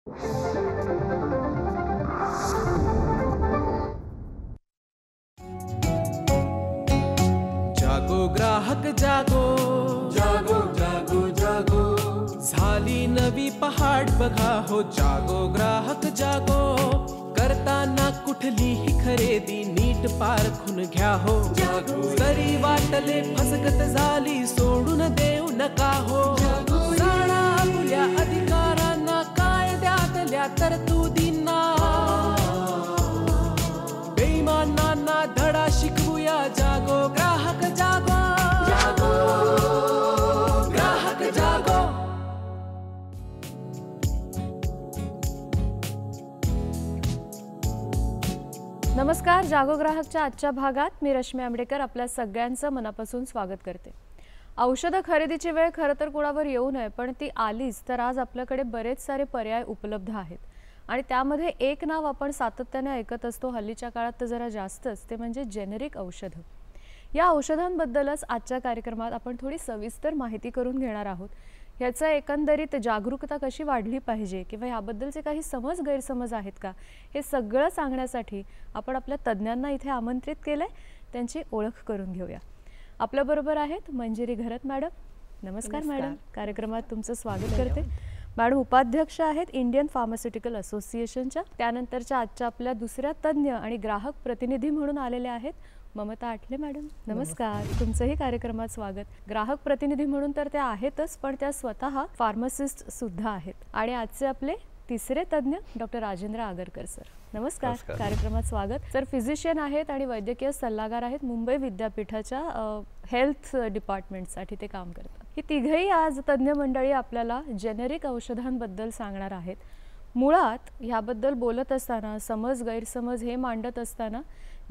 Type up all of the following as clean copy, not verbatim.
जागो ग्राहक जागो, जागो जागो जागो, झाली नवी पहाट बघा हो. जागो ग्राहक जागो, करताना कुठलीही खरेदी नीट पारखून घ्या हो. जागो. जरी वाटले फसगत झाली सोडून देऊ नका हो. जाणा आपल्या अधिकारांना, कायद्यातल्या तरतुदींना, बेईमानांना धडा शिकवूया. जागो ग्राहक जागो, जागो ग्राहक जागो. नमस्कार. जागो ग्राहकच्या आजच्या भागात मी रश्मी आंबेडकर आपल्या सगळ्यांचं मनापासून स्वागत करते. औषधं खरेदीची वेळ खरं तर कुणावर येऊ नये, पण ती आलीच तर आज आपल्याकडे बरेच सारे पर्याय उपलब्ध आहेत आणि त्यामध्ये एक नाव आपण सातत्याने ऐकत असतो, हल्लीच्या काळात तर जरा जास्तच, ते म्हणजे जेनेरिक औषधं. या औषधांबद्दलच आजच्या कार्यक्रमात आपण थोडी सविस्तर माहिती करून घेणार आहोत. याचा एकंदरीत जागरूकता कशी वाढली पाहिजे किंवा याबद्दलचे काही समज गैरसमज आहेत का, हे सगळं सांगण्यासाठी आपण आपल्या तज्ज्ञांना इथे आमंत्रित केलंय. त्यांची ओळख करून घेऊया. आपल्याबरोबर आहेत मंजिरी घरत मॅडम. नमस्कार मॅडम, कार्यक्रमात तुमचं स्वागत करते. मॅडम उपाध्यक्ष आहेत इंडियन फार्मास्युटिकल असोसिएशनच्या. त्यानंतरच्या आजच्या आपल्या दुसऱ्या तज्ज्ञ आणि ग्राहक प्रतिनिधी म्हणून आलेल्या आहेत ममता आठले मॅडम. नमस्कार, तुमचंही कार्यक्रमात स्वागत. ग्राहक प्रतिनिधी म्हणून तर त्या आहेतच, पण त्या स्वतः फार्मासिस्ट सुद्धा आहेत. आणि आजचे आपले तिसरे तज्ज्ञ डॉक्टर राजेंद्र आगरकर सर. नमस्कार, कार्यक्रमात स्वागत. सर फिजिशियन आहेत आणि वैद्यकीय सल्लागार आहेत. मुंबई विद्यापीठाच्या हेल्थ डिपार्टमेंटसाठी ते काम करतात. ही तिघही आज तज्ज्ञ मंडळी आपल्याला जेनेरिक औषधांबद्दल सांगणार आहेत. मुळात ह्याबद्दल बोलत असताना समज गैरसमज हे मांडत असताना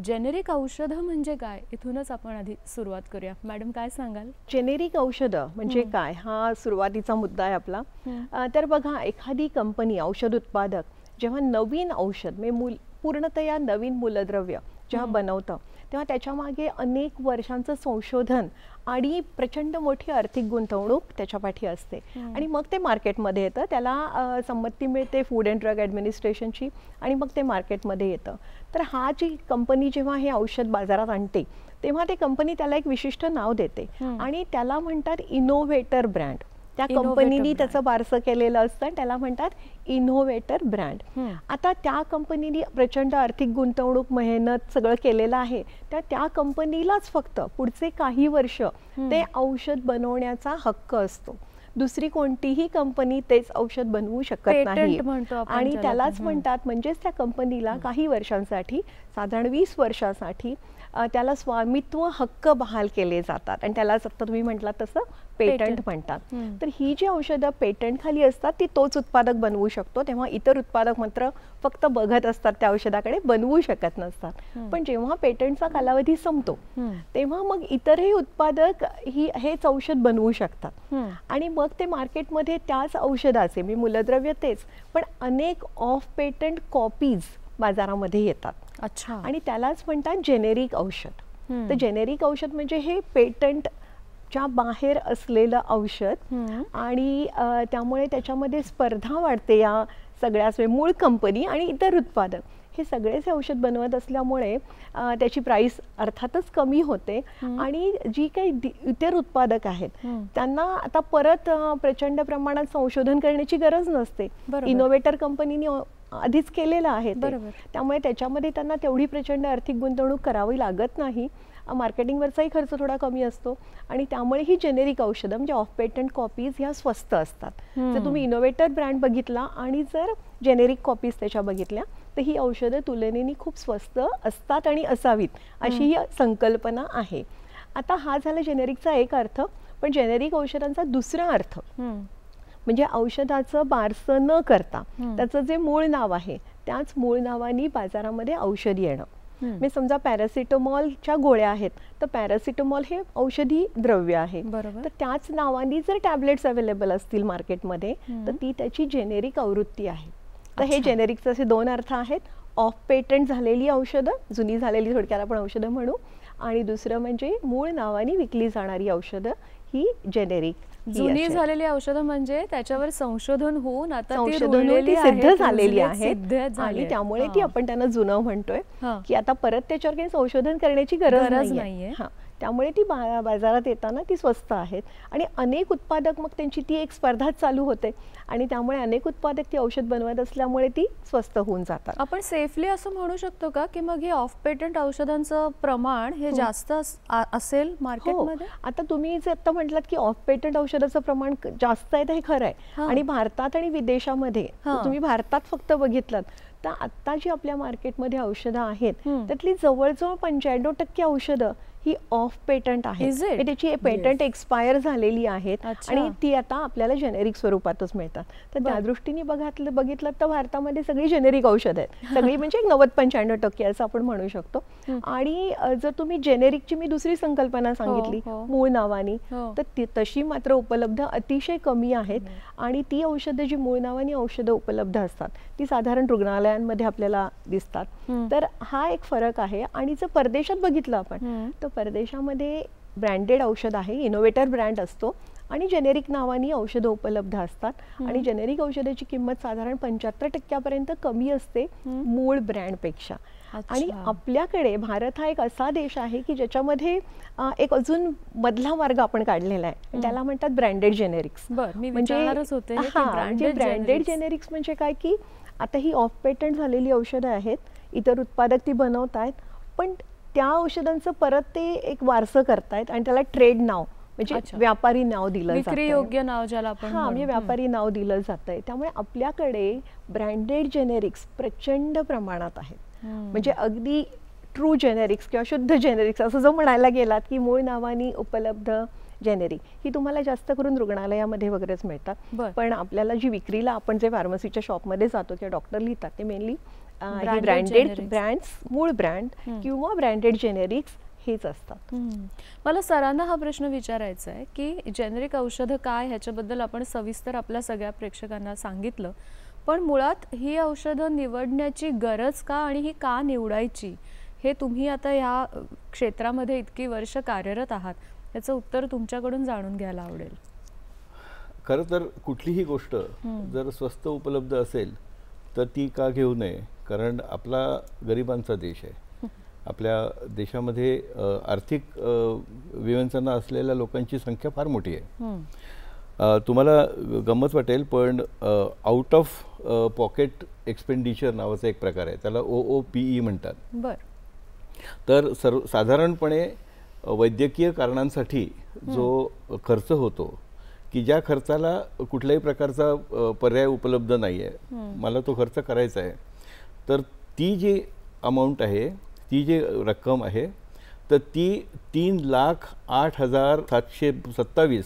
जेनेरिक औषधं म्हणजे काय, इथूनच आपण आधी सुरुवात करूया. मॅडम काय सांगाल? जेनेरिक औषधं म्हणजे काय, हा सुरुवातीचा मुद्दा आहे आपला. तर बघा, एखादी कंपनी औषध उत्पादक जेव्हा नवीन औषध म्हणजे पूर्णतया नवीन मूलद्रव्य जेव्हा बनवतं, तेव्हा त्याच्या मागे अनेक वर्षांचं संशोधन आणि प्रचंड मोठी आर्थिक गुंतवणूक त्याच्या पाठी असते. आणि मग ते मार्केटमध्ये येतं, त्याला संमती मिळते फूड अँड ड्रग ॲडमिनिस्ट्रेशनची, आणि मग ते मार्केटमध्ये येतं. तर हा जी कंपनी जेव्हा हे औषध बाजारात आणते, तेव्हा ते कंपनी त्याला एक विशिष्ट नाव देते आणि त्याला म्हणतात इनोव्हेटर ब्रँड. त्या कंपनीने त्याचं बारसं केलेलं असतं, त्याला म्हणतात इनोव्हेटर ब्रँड. आता त्या कंपनीने प्रचंड आर्थिक गुंतवणूक, मेहनत सगळं केलेलं आहे, त्या कंपनीलाच फक्त पुढचे काही वर्ष ते औषध बनवण्याचा हक्क असतो. दुसरी कोणतीही कंपनी तेच औषध बनवू शकत नाही आणि त्यालाच म्हणतात, म्हणजेच त्या कंपनीला काही वर्षांसाठी, साधारण 20 वर्षांसाठी त्याला स्वामित्व हक्क बहाल केले जातात आणि त्यालाच आता तुम्ही म्हटलात तसं पेटंट म्हणतात. तर ही जी औषधं पेटंट खाली असतात ती तोच उत्पादक बनवू शकतो, तेव्हा इतर उत्पादक मात्र फक्त बघत असतात, त्या औषधाकडे बनवू शकत नसतात. पण जेव्हा पेटंटचा कालावधी संपतो तेव्हा मग इतरही उत्पादक हेच औषध बनवू शकतात आणि मग ते मार्केटमध्ये त्याच औषधाचे मी मूलद्रव्य तेच, पण अनेक ऑफ पेटंट कॉपीज बाजारामध्ये येतात. अच्छा. आणि त्यालाच म्हणतात जेनेरिक औषध. तर जेनेरिक औषध म्हणजे हे पेटंटच्या बाहेर असलेलं औषध आणि त्यामुळे त्याच्यामध्ये स्पर्धा वाढते या सगळ्याच. मूळ कंपनी आणि इतर उत्पादक हे सगळेच औषध बनवत असल्यामुळे त्याची प्राइस अर्थातच कमी होते आणि जी काही इतर उत्पादक आहेत त्यांना आता परत प्रचंड प्रमाणात संशोधन करण्याची गरज नसते. इनोव्हेटर कंपनीने आधीच केलेलं आहे, त्यामुळे त्याच्यामध्ये त्यांना तेवढी प्रचंड आर्थिक गुंतवणूक करावी लागत नाही. मार्केटिंगवरचाही खर्च थोडा कमी असतो आणि त्यामुळे ही जेनेरिक औषधं म्हणजे ऑफ पेटंट कॉपीज ह्या स्वस्त असतात. जर तुम्ही इनोव्हेटर ब्रँड बघितला आणि जर जेनेरिक कॉपीज त्याच्या बघितल्या तर ही औषधं तुलनेने खूप स्वस्त असतात आणि असावीत अशी ही संकल्पना आहे. आता हा झाला जेनेरिकचा एक अर्थ, पण जेनेरिक औषधांचा दुसरा अर्थ म्हणजे औषधाचं बारसं न करता त्याचं जे मूळ नाव आहे त्याच मूळ नावाने बाजारामध्ये औषध येणं. मी समजा पॅरासिटामॉलच्या गोळ्या आहेत तर पॅरासिटामॉल हे औषधी द्रव्य आहे, तर त्याच नावाने जर टॅबलेट्स अवेलेबल असतील मार्केटमध्ये तर ती त्याची जेनेरिक आवृत्ती आहे. तर हे जेनेरिकचे असे दोन अर्थ आहेत. ऑफ पेटंट झालेली औषधं, जुनी झालेली थोडक्यात आपण औषधं म्हणू, आणि दुसरं म्हणजे मूळ नावाने विकली जाणारी औषधं ही जेनेरिक जुनी झालेली औषधं म्हणजे त्याच्यावर संशोधन होऊन आता ती संशोधन होऊन रुळलेली ती सिद्ध आहेत, झालेली रुजलेत, आहेत सिद्ध झाली आणि आहेत. त्यामुळे हां. ती आपण त्यांना जुनं म्हणतोय हां. की आता परत त्याच्यावर काही संशोधन करण्याची गरज गरज नाहीये. नाहीये. हां, त्यामुळे ती बाजारात येताना ती स्वस्त आहेत आणि अनेक उत्पादक मग त्यांची ती एक स्पर्धा चालू होते आणि त्यामुळे अनेक उत्पादक ती औषध बनवत असल्यामुळे ती स्वस्त होऊन जातात. आपण सेफली असं म्हणू शकतो का की मग हे ऑफ पेटंट औषधांचं प्रमाण हे जास्त असेल मार्केटमध्ये? आता तुम्ही जे आता म्हटलात की ऑफ पेटंट औषधाचं प्रमाण जास्त आहे, तर हे खरं आहे. हां. आणि भारतात आणि विदेशामध्ये हां. तुम्ही भारतात फक्त बघितलं तर आता जी आपल्या मार्केटमध्ये औषधं आहेत हं. त्यातली जवळजवळ 95% औषधं ही ऑफ पेटंट आहेत. Is it? म्हणजे त्याची पेटंट एक्सपायर झालेली आहेत अच्छा. आणि ती आता आपल्याला जेनेरिक स्वरूपातच मिळतात. तर त्या बरं. दृष्टीने बघितलं तर भारतामध्ये सगळी जेनेरिक औषधं आहेत. सगळी म्हणजे 90-95% असं आपण म्हणू शकतो. आणि जर तुम्ही जेनेरिकची मी दुसरी संकल्पना सांगितली हो. मूळ नावानी, हो. तर तशी मात्र उपलब्ध अतिशय कमी आहेत. आणि ती औषधं जी मूळ नावानी औषधं उपलब्ध असतात ती साधारण रुग्णालयांमध्ये आपल्याला दिसतात. तर हा एक फरक आहे. आणि जर परदेशात बघितलं आपण तर परदेशामध्ये ब्रँडेड औषध आहे, इनोव्हेटर ब्रँड असतो आणि जेनेरिक नावानी औषधं उपलब्ध असतात आणि जेनेरिक औषधाची किंमत साधारण 75% कमी असते मूळ ब्रँडपेक्षा. आणि आपल्याकडे भारत हा एक असा देश आहे की ज्याच्यामध्ये एक अजून मधला मार्ग आपण काढलेला आहे, त्याला म्हणतात ब्रँडेड जेनेरिक्स. म्हणजे ब्रँडेड जेनेरिक्स म्हणजे काय की आता ही ऑफ पेटंट झालेली औषधं आहेत, इतर उत्पादक ती बनवत आहेत, पण त्या औषधांचं परत ते एक वारसं करतायत आणि त्याला ट्रेड नाव म्हणजे व्यापारी नाव दिलं जातं, विक्री योग्य नाव ज्याला आपण म्हणजे व्यापारी नाव दिलं जातंय. त्यामुळे आपल्याकडे ब्रँडेड जेनेरिक्स प्रचंड प्रमाणात आहेत. म्हणजे अगदी ट्रू जेनेरिक्स किंवा शुद्ध जेनेरिक्स असं जो म्हणायला गेलात की मूळ नावानी उपलब्ध जेनेरिक ही तुम्हाला जास्त करून रुग्णालयामध्ये वगैरेच मिळतात. पण आपल्याला जी विक्रीला आपण जे फार्मसीच्या शॉपमध्ये जातो किंवा डॉक्टर लिहितात ते मेनली ब्रँडेड ब्रँड्स, मूळ ब्रँड किंवा ब्रँडेड जेनेरिक्स हेच असतात. मला सरांना हा प्रश्न विचारायचा आहे की जेनेरिक औषधं काय ह्याच्याबद्दल आपण सविस्तर आपल्या सगळ्या प्रेक्षकांना सांगितलं, पण मुळात ही औषधं निवडण्याची गरज का आणि ही का निवडायची हे तुम्ही आता ह्या क्षेत्रामध्ये इतकी वर्ष कार्यरत आहात, याचं उत्तर तुमच्याकडून जाणून घ्यायला आवडेल. खरं तर कुठलीही गोष्ट जर स्वस्त उपलब्ध असेल तर ती का घेऊ नये, कारण आपला गरिबांचा देश आहे. आपल्या देशामध्ये आर्थिक विवंचना असलेल्या लोकांची संख्या फार मोठी आहे. तुम्हाला गंमत वाटेल पण आउट ऑफ पॉकेट एक्सपेंडिचर नावाचा एक प्रकार आहे, त्याला OOPE म्हणतात. बरं. तर साधारणपणे वैद्यकीय कारणांसाठी जो खर्च होतो की ज्या खर्चाला कुठल्याही प्रकारचा पर्याय उपलब्ध नाही आहे, मला तो खर्च करायचा आहे, तर ती जी अमाऊंट आहे, ती जी रक्कम आहे, तर ती 3,08,727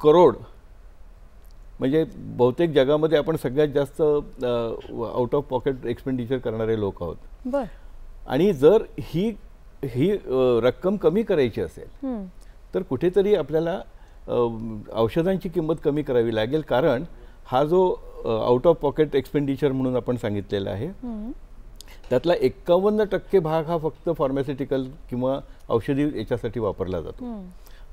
करोड, म्हणजे बहुतेक जगामध्ये आपण सगळ्यात जास्त आउट ऑफ पॉकेट एक्सपेंडिचर करणारे लोक आहोत. बरं. आणि जर ही रक्कम कमी करायची असेल तर कुठेतरी आपल्याला औषधांची किंमत कमी करावी लागेल, कारण हा जो आउट ऑफ पॉकेट एक्सपेंडिचर म्हणून आपण सांगितलेला आहे त्यातला 51% भाग हा फक्त फार्मास्युटिकल किंवा औषधी याच्यासाठी वापरला जातो.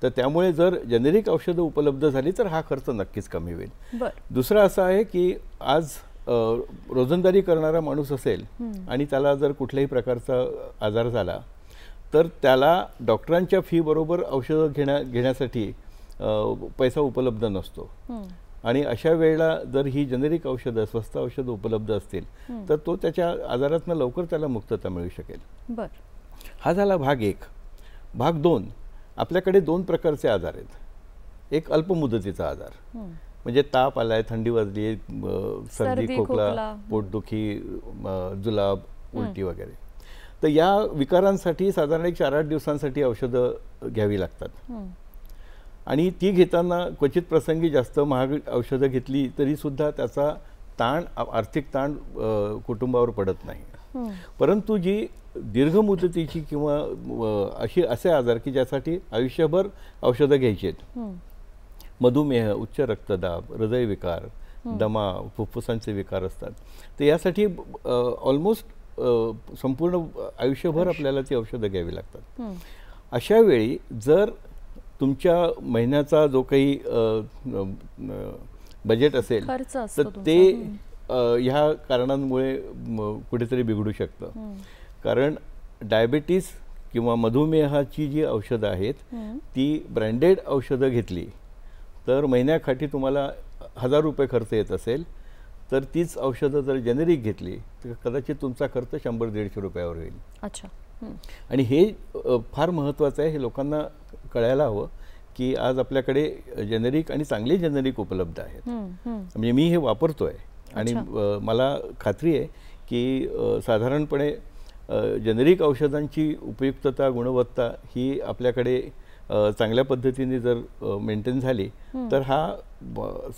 तर त्यामुळे जर जेनेरिक औषधं उपलब्ध झाली तर हा खर्च नक्कीच कमी होईल. दुसरं असं आहे की आज रोजंदारी करणारा माणूस असेल आणि त्याला जर कुठल्याही प्रकारचा आजार झाला तर त्याला डॉक्टरांच्या फी बरोबर औषधं घेण्यासाठी पैसा उपलब्ध नसतो. आणि अशा वेळेला जर ही जेनेरिक औषधं, स्वस्त औषधं उपलब्ध असतील तर तो त्याच्या आजारातनं लवकर त्याला मुक्तता मिळू शकेल. हा झाला भाग 1. भाग 2, आपल्याकडे 2 प्रकारचे आजार आहेत. एक अल्पमुदतीचा आजार, म्हणजे ताप आलाय, थंडी वाजली, सर्दी, खोकला, पोटदुखी, जुलाब, उलटी वगैरे. तर या विकारांसाठी साधारण 4-8 दिवसांसाठी औषधं घ्यावी लागतात. आणि ती घेताना क्वचित प्रसंगी जास्त महाग औषधं घेतली तरी सुद्धा त्याचा ताण, आर्थिक ताण कुटुंबावर पडत नाही. परंतु जी दीर्घ मुदतीची किंवा असे आजार की ज्यासाठी आयुष्यभर औषधं घ्यायची आहेत, मधुमेह, उच्च रक्तदाब, हृदयविकार, दमा, फुफ्फुसांचे विकार असतात, तर यासाठी ऑलमोस्ट संपूर्ण आयुष्यभर आपल्याला ती औषधं घ्यावी लागतात. अशा वेळी जर तुमच्या महिन्याचा जो काही बजेट असेल खर्च असतो तर ते ह्या कारणांमुळे कुठेतरी बिघडू शकतं. कारण डायबिटीस किंवा मधुमेहाची जी औषधं आहेत ती ब्रँडेड औषधं घेतली तर महिन्याकाठी तुम्हाला 1000 रुपये खर्च येत असेल, तर तीच औषधं जर जेनेरिक घेतली तर कदाचित तुमचा खर्च 100-150 रुपयावर होईल. अच्छा. आणि हे फार महत्त्वाचं आहे, हे लोकांना कळायला हवं की आज आपल्याकडे जेनेरिक आणि चांगले जेनेरिक उपलब्ध आहेत. म्हणजे मी हे वापरतो आहे आणि मला खात्री आहे की साधारणपणे जेनेरिक औषधांची उपयुक्तता, गुणवत्ता ही आपल्याकडे चांगल्या पद्धतीने जर मेंटेन झाली तर हा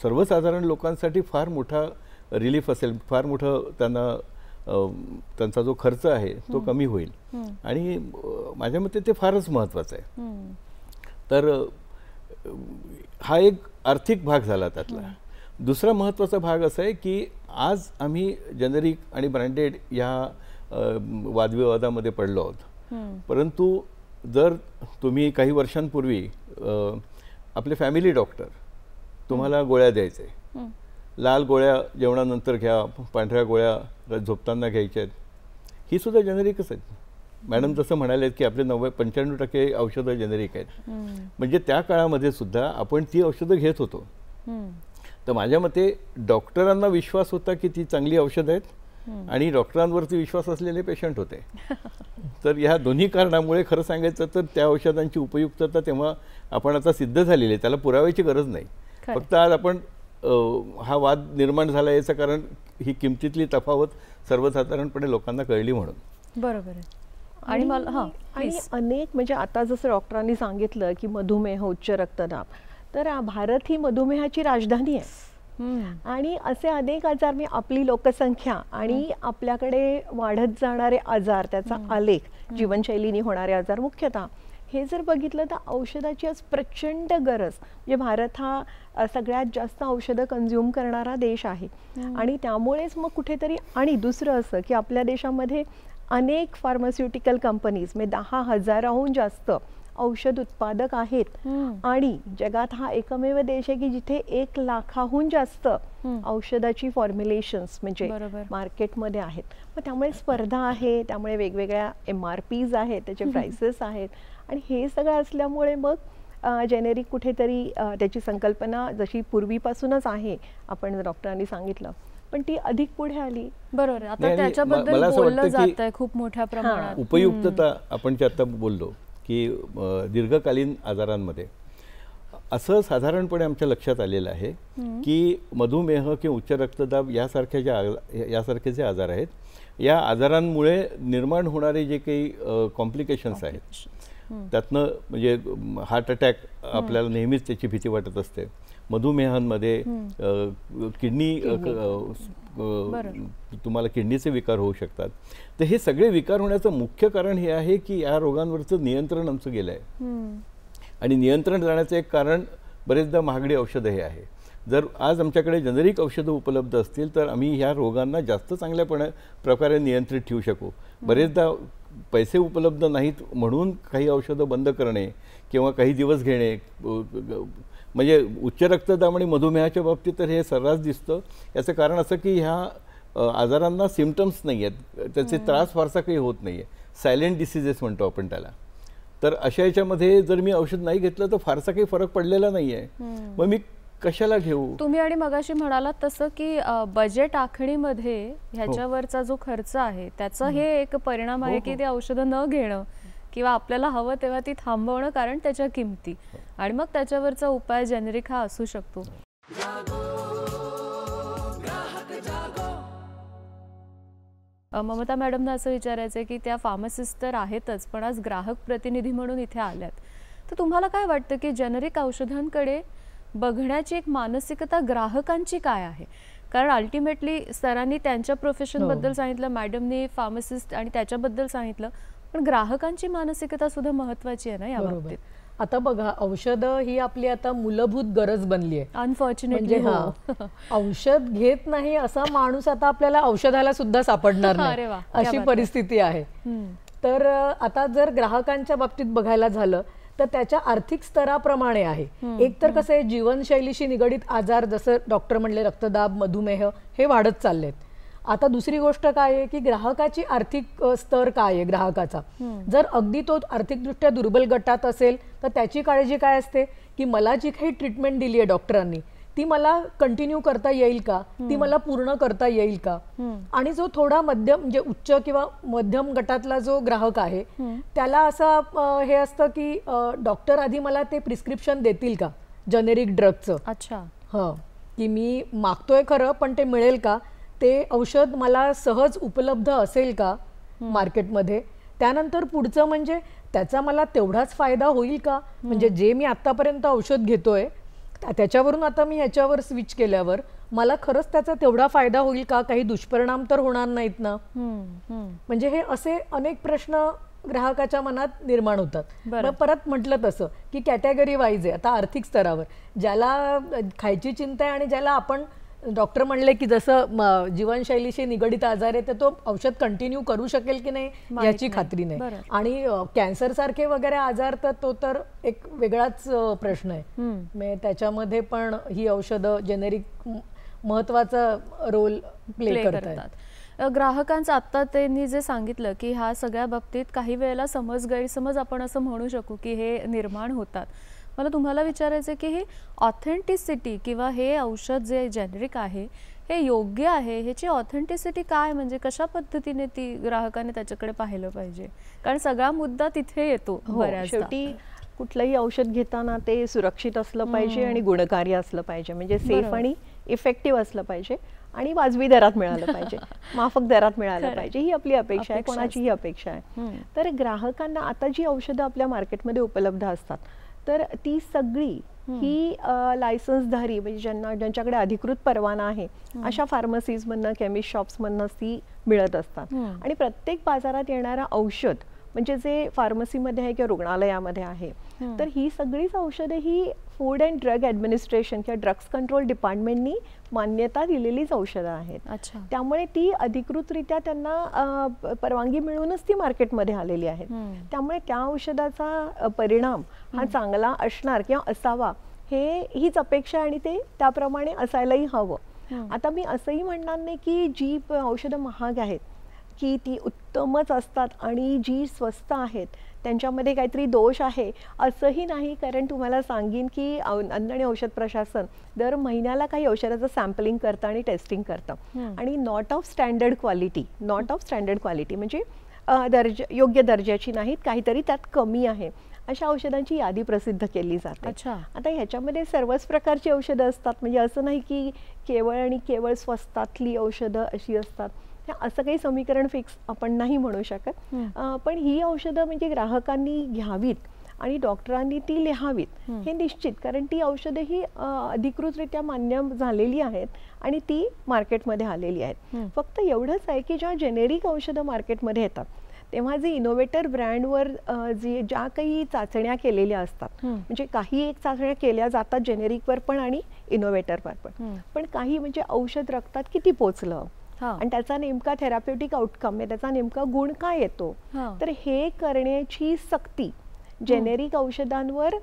सर्वसाधारण लोकांसाठी फार मोठा रिलीफ असेल, फार मोठं त्यांचा जो खर्च आहे तो कमी होईल. आणि माझ्या मते ते फारच महत्त्वाचं आहे. तर हा एक आर्थिक भाग झाला त्यातला. दुसरा महत्त्वाचा भाग असा आहे की आज आम्ही जेनेरिक आणि ब्रँडेड या वादविवादामध्ये पडलो आहोत. परंतु जर तुम्ही काही वर्षांपूर्वी आपले फॅमिली डॉक्टर तुम्हाला गोळ्या द्यायचे, लाल गोळ्या जेवणानंतर घ्या, पांढऱ्या गोळ्या झोपताना घ्यायच्या आहेत, ही सुद्धा जेनेरिकच आहेत. मॅडम जसं म्हणाले की आपले 95% औषधं जेनेरिक आहेत. म्हणजे त्या काळामध्ये सुद्धा आपण ती औषधं घेत होतो. तर माझ्या मते डॉक्टरांना विश्वास होता की ती चांगली औषधं आहेत आणि डॉक्टरांवरती विश्वास असलेले पेशंट होते. तर ह्या दोन्ही कारणामुळे खरं सांगायचं तर त्या औषधांची उपयुक्तता तेव्हा आपण आता सिद्ध झालेली आहे, त्याला पुराव्याची गरज नाही. फक्त आज आपण हा वाद निर्माण झाला याचं कारण ही किमतीतली तफावत सर्वसाधारणपणे लोकांना कळली म्हणून. बरोबर आहे. आणि मला अनेक म्हणजे आता जसं डॉक्टरांनी सांगितलं की मधुमेह, उच्च रक्तदाब, तर भारत ही मधुमेहाची राजधानी आहे. आणि असे अनेक आजार, मी आपली लोकसंख्या आणि आपल्याकडे वाढत जाणारे आजार, त्याचा आलेख, जीवनशैलीने होणारे आजार मुख्यतः, हे जर बघितलं तर औषधाची आज प्रचंड गरज. म्हणजे भारत हा सगळ्यात जास्त औषधं कंझ्युम करणारा देश आहे. आणि त्यामुळेच मग कुठेतरी, आणि दुसरं असं की आपल्या देशामध्ये अनेक फार्मास्युटिकल कंपनीज म्हणजे 10,000हून जास्त औषध उत्पादक आहेत. आणि जगात हा एकमेव देश आहे की जिथे 1 लाखाहून जास्त औषधाची फॉर्म्युलेशन्स म्हणजे मार्केटमध्ये आहेत. मग त्यामुळे स्पर्धा आहे, त्यामुळे वेगवेगळ्या MRPs आहेत, त्याचे प्राइसेस आहेत. आणि हे सगळं असल्यामुळे मग जेनेरिक कुठेतरी त्याची संकल्पना जशी पूर्वीपासूनच आहे, आपण डॉक्टरांनी सांगितलं, पण ती अधिक पुढे आली. बरोबर. आता त्याच्याबद्दल बोललं जात आहे खूप मोठ्या प्रमाणात. उपयुक्तता आपण जे आता बोललो की दीर्घकालीन आजारांमध्ये असं साधारणपणे आमच्या लक्षात आलेलं आहे की मधुमेह किंवा उच्च रक्तदाब यासारखे जे आजार आहेत, या आजारांमुळे निर्माण होणारे जे काही कॉम्प्लिकेशन्स आहेत त्यातनं म्हणजे हार्ट अटॅक आपल्याला नेहमीच त्याची भीती वाटत असते. मधुमेहांमध्ये किडनी, तुम्हाला किडनीचे विकार होऊ शकतात. तर हे सगळे विकार होण्याचं मुख्य कारण हे आहे की या रोगांवरचं नियंत्रण आमचं गेलं आहे. आणि नियंत्रण जाण्याचं एक कारण बरेचदा महागडी औषधं हे आहे. जर आज आमच्याकडे जेनेरिक औषधं उपलब्ध असतील तर आम्ही ह्या रोगांना जास्त चांगल्या प्रकारे नियंत्रित ठेवू शकू. बरेचदा पैसे उपलब्ध नाहीत म्हणून काही औषधं बंद करणे किंवा काही दिवस घेणे, म्हणजे उच्च रक्तदाब आणि मधुमेहाच्या बाबतीत तर हे सर्रास दिसतं. याचं कारण असं की ह्या आजारांना सिम्पटम्स नाही आहेत, त्याचे त्रास फारसा काही होत नाही आहे. सायलेंट डिसीजेस म्हणतो आपण त्याला. तर अशा याच्यामध्ये जर मी औषध नाही घेतलं तर फारसा काही फरक पडलेला नाही आहे, मग मी कशाला घेऊ. तुम्ही आणि मगाशी म्हणालात तसं की बजेट आखणीमध्ये ह्याच्यावरचा जो खर्च आहे त्याचा हे एक परिणाम आहे की ते औषधं न घेणं किंवा आपल्याला हवं तेव्हा ती थांबवणं, कारण त्याच्या किमती, आणि मग त्याच्यावरचा उपाय जेनेरिक हा असू शकतो. ममता मॅडमना असं विचारायचं आहे की त्या फार्मासिस्ट तर आहेतच, पण आज ग्राहक प्रतिनिधी म्हणून इथे आल्यात, तर तुम्हाला काय वाटतं की जेनेरिक औषधांकडे बघण्याची एक मानसिकता ग्राहकांची काय आहे? कारण अल्टिमेटली सरांनी त्यांच्या प्रोफेशन बद्दल सांगितलं, मॅडमनी फार्मासिस्ट आणि त्याच्याबद्दल सांगितलं, पण ग्राहकांची मानसिकता सुद्धा महत्वाची आहे ना या बाबतीत. आता बघा, औषधं ही आपली आता मूलभूत गरज बनली आहे अनफॉर्च्युनेटली. औषध घेत नाही असा माणूस आता आपल्याला औषधाला सुद्धा सापडणार नाही, अशी परिस्थिती आहे. तर आता जर ग्राहकांच्या बाबतीत बघायला झालं तर त्याच्या आर्थिक स्तराप्रमाणे आहे. एक तर कसं आहे, जीवनशैलीशी निगडित आजार जसं डॉक्टर म्हणले रक्तदाब, मधुमेह हे वाढत चाललेत. आता दुसरी गोष्ट काय आहे की ग्राहकाची आर्थिक स्तर काय आहे ग्राहकाचा. जर अगदी तो आर्थिकदृष्ट्या दुर्बल गटात असेल तर त्याची काळजी काय असते की मला जी काही ट्रीटमेंट दिली आहे डॉक्टरांनी ती मला कंटिन्यू करता येईल का, ती मला पूर्ण करता येईल का. आणि जो थोडा मध्यम म्हणजे उच्च किंवा मध्यम गटातला जो ग्राहक आहे त्याला असं हे असतं की डॉक्टर आधी मला ते प्रिस्क्रिप्शन देतील का जेनेरिक ड्रगचं. अच्छा. की मी मागतोय खरं पण ते मिळेल का, ते औषध मला सहज उपलब्ध असेल का मार्केटमध्ये. त्यानंतर पुढचं म्हणजे त्याचा मला तेवढाच फायदा होईल का, म्हणजे जे मी आतापर्यंत औषध घेतोय त्याच्यावरून आता मी ह्याच्यावर स्विच केल्यावर मला खरंच त्याचा तेवढा फायदा होईल का, काही दुष्परिणाम तर होणार नाहीत ना. म्हणजे हे असे अनेक प्रश्न ग्राहकाच्या मनात निर्माण होतात. मग परत म्हटलं तसं की कॅटेगरी वाईज आहे. आता आर्थिक स्तरावर ज्याला खायची चिंता आहे आणि ज्याला आपण डॉक्टर म्हणले की जसं जीवनशैलीशी निगडित आजार आहे तर तो औषध कंटिन्यू करू शकेल की नाही याची खात्री नाही. आणि कॅन्सर सारखे वगैरे आजार तर तो तर एक वेगळाच प्रश्न आहे. म्हणजे त्याच्यामध्ये पण ही औषधं जेनेरिक महत्वाचा रोल प्ले करतात. ग्राहकांचं आत्ता त्यांनी जे सांगितलं की ह्या सगळ्या बाबतीत काही वेळेला गैरसमज आपण असं म्हणू शकू की हे निर्माण होतात. मला तुम्हाला विचारायचं की हे ऑथेंटिसिटी किंवा हे औषध जे जेनेरिक आहे हे योग्य आहे, ह्याची ऑथेंटिसिटी काय, म्हणजे कशा पद्धतीने ती ग्राहकाने त्याच्याकडे पाहिलं पाहिजे, कारण सगळा मुद्दा तिथे येतो. शेवटी कुठलंही औषध घेताना ते सुरक्षित असलं पाहिजे आणि गुणकारी असलं पाहिजे, म्हणजे सेफ आणि इफेक्टिव्ह असलं पाहिजे आणि वाजवी दरात मिळालं पाहिजे, माफक दरात मिळालं पाहिजे, ही आपली अपेक्षा आहे, कोणाचीही अपेक्षा आहे. तर ग्राहकांना आता जी औषधं आपल्या मार्केटमध्ये उपलब्ध असतात तर ती सगळी ही लायसन्सधारी म्हणजे ज्यांच्याकडे अधिकृत परवाना आहे अशा फार्मसीजमधनं, केमिस्ट शॉप्समधनं ती मिळत असतात. आणि प्रत्येक बाजारात येणारं औषध म्हणजे जे फार्मसीमध्ये आहे किंवा रुग्णालयामध्ये आहे तर ही सगळीच औषधं ही फूड अँड ड्रग ॲडमिनिस्ट्रेशन किंवा ड्रग्स कंट्रोल डिपार्टमेंटनी मान्यता दिलेलीच औषधं आहेत. त्यामुळे ती अधिकृतरित्या त्यांना परवानगी मिळूनच ती मार्केटमध्ये आलेली आहेत. त्यामुळे त्या औषधाचा परिणाम हा चांगला असणार किंवा असावा हीच अपेक्षा आणि ते त्याप्रमाणे असायलाही हवं. आता मी असंही म्हणणार नाही की जी औषधं महाग आहेत की ती उत्तमच असतात आणि जी स्वस्त आहेत त्यांच्यामध्ये काहीतरी दोष आहे असंही नाही. कारण तुम्हाला सांगेन की अन्न आणि औषध प्रशासन दर महिन्याला काही औषधाचं सॅम्पलिंग करतं आणि टेस्टिंग करतं आणि नॉट ऑफ स्टँडर्ड क्वालिटी म्हणजे योग्य दर्जाची नाहीत, काहीतरी त्यात कमी आहे अशा औषधांची यादी प्रसिद्ध केली जाते. आता ह्याच्यामध्ये सर्वच प्रकारची औषधं असतात, म्हणजे असं नाही की केवळ आणि केवळ स्वस्तातली औषधं अशी असतात, असं काही समीकरण फिक्स आपण नाही म्हणू शकत. पण ही औषधं म्हणजे ग्राहकांनी घ्यावीत आणि डॉक्टरांनी ती लिहावीत हे निश्चित, कारण ती औषधं ही अधिकृतरित्या मान्य झालेली आहेत आणि ती मार्केटमध्ये आलेली आहेत. फक्त एवढंच आहे की ज्या जेनेरिक औषधं मार्केटमध्ये येतात तेव्हा जे इनोव्हेटर ब्रँडवर ज्या काही चाचण्या केलेल्या असतात, म्हणजे काही एक चाचण्या केल्या जातात जेनेरिकवर पण आणि इनोव्हेटरवर पण काही म्हणजे औषध रक्तात किती पोचलं आणि त्याचा नेमका थेराप्युटिक आउटकम आहे, त्याचा नेमका गुण काय येतो, तर हे करण्याची सक्ती जेनेरिक औषधांवर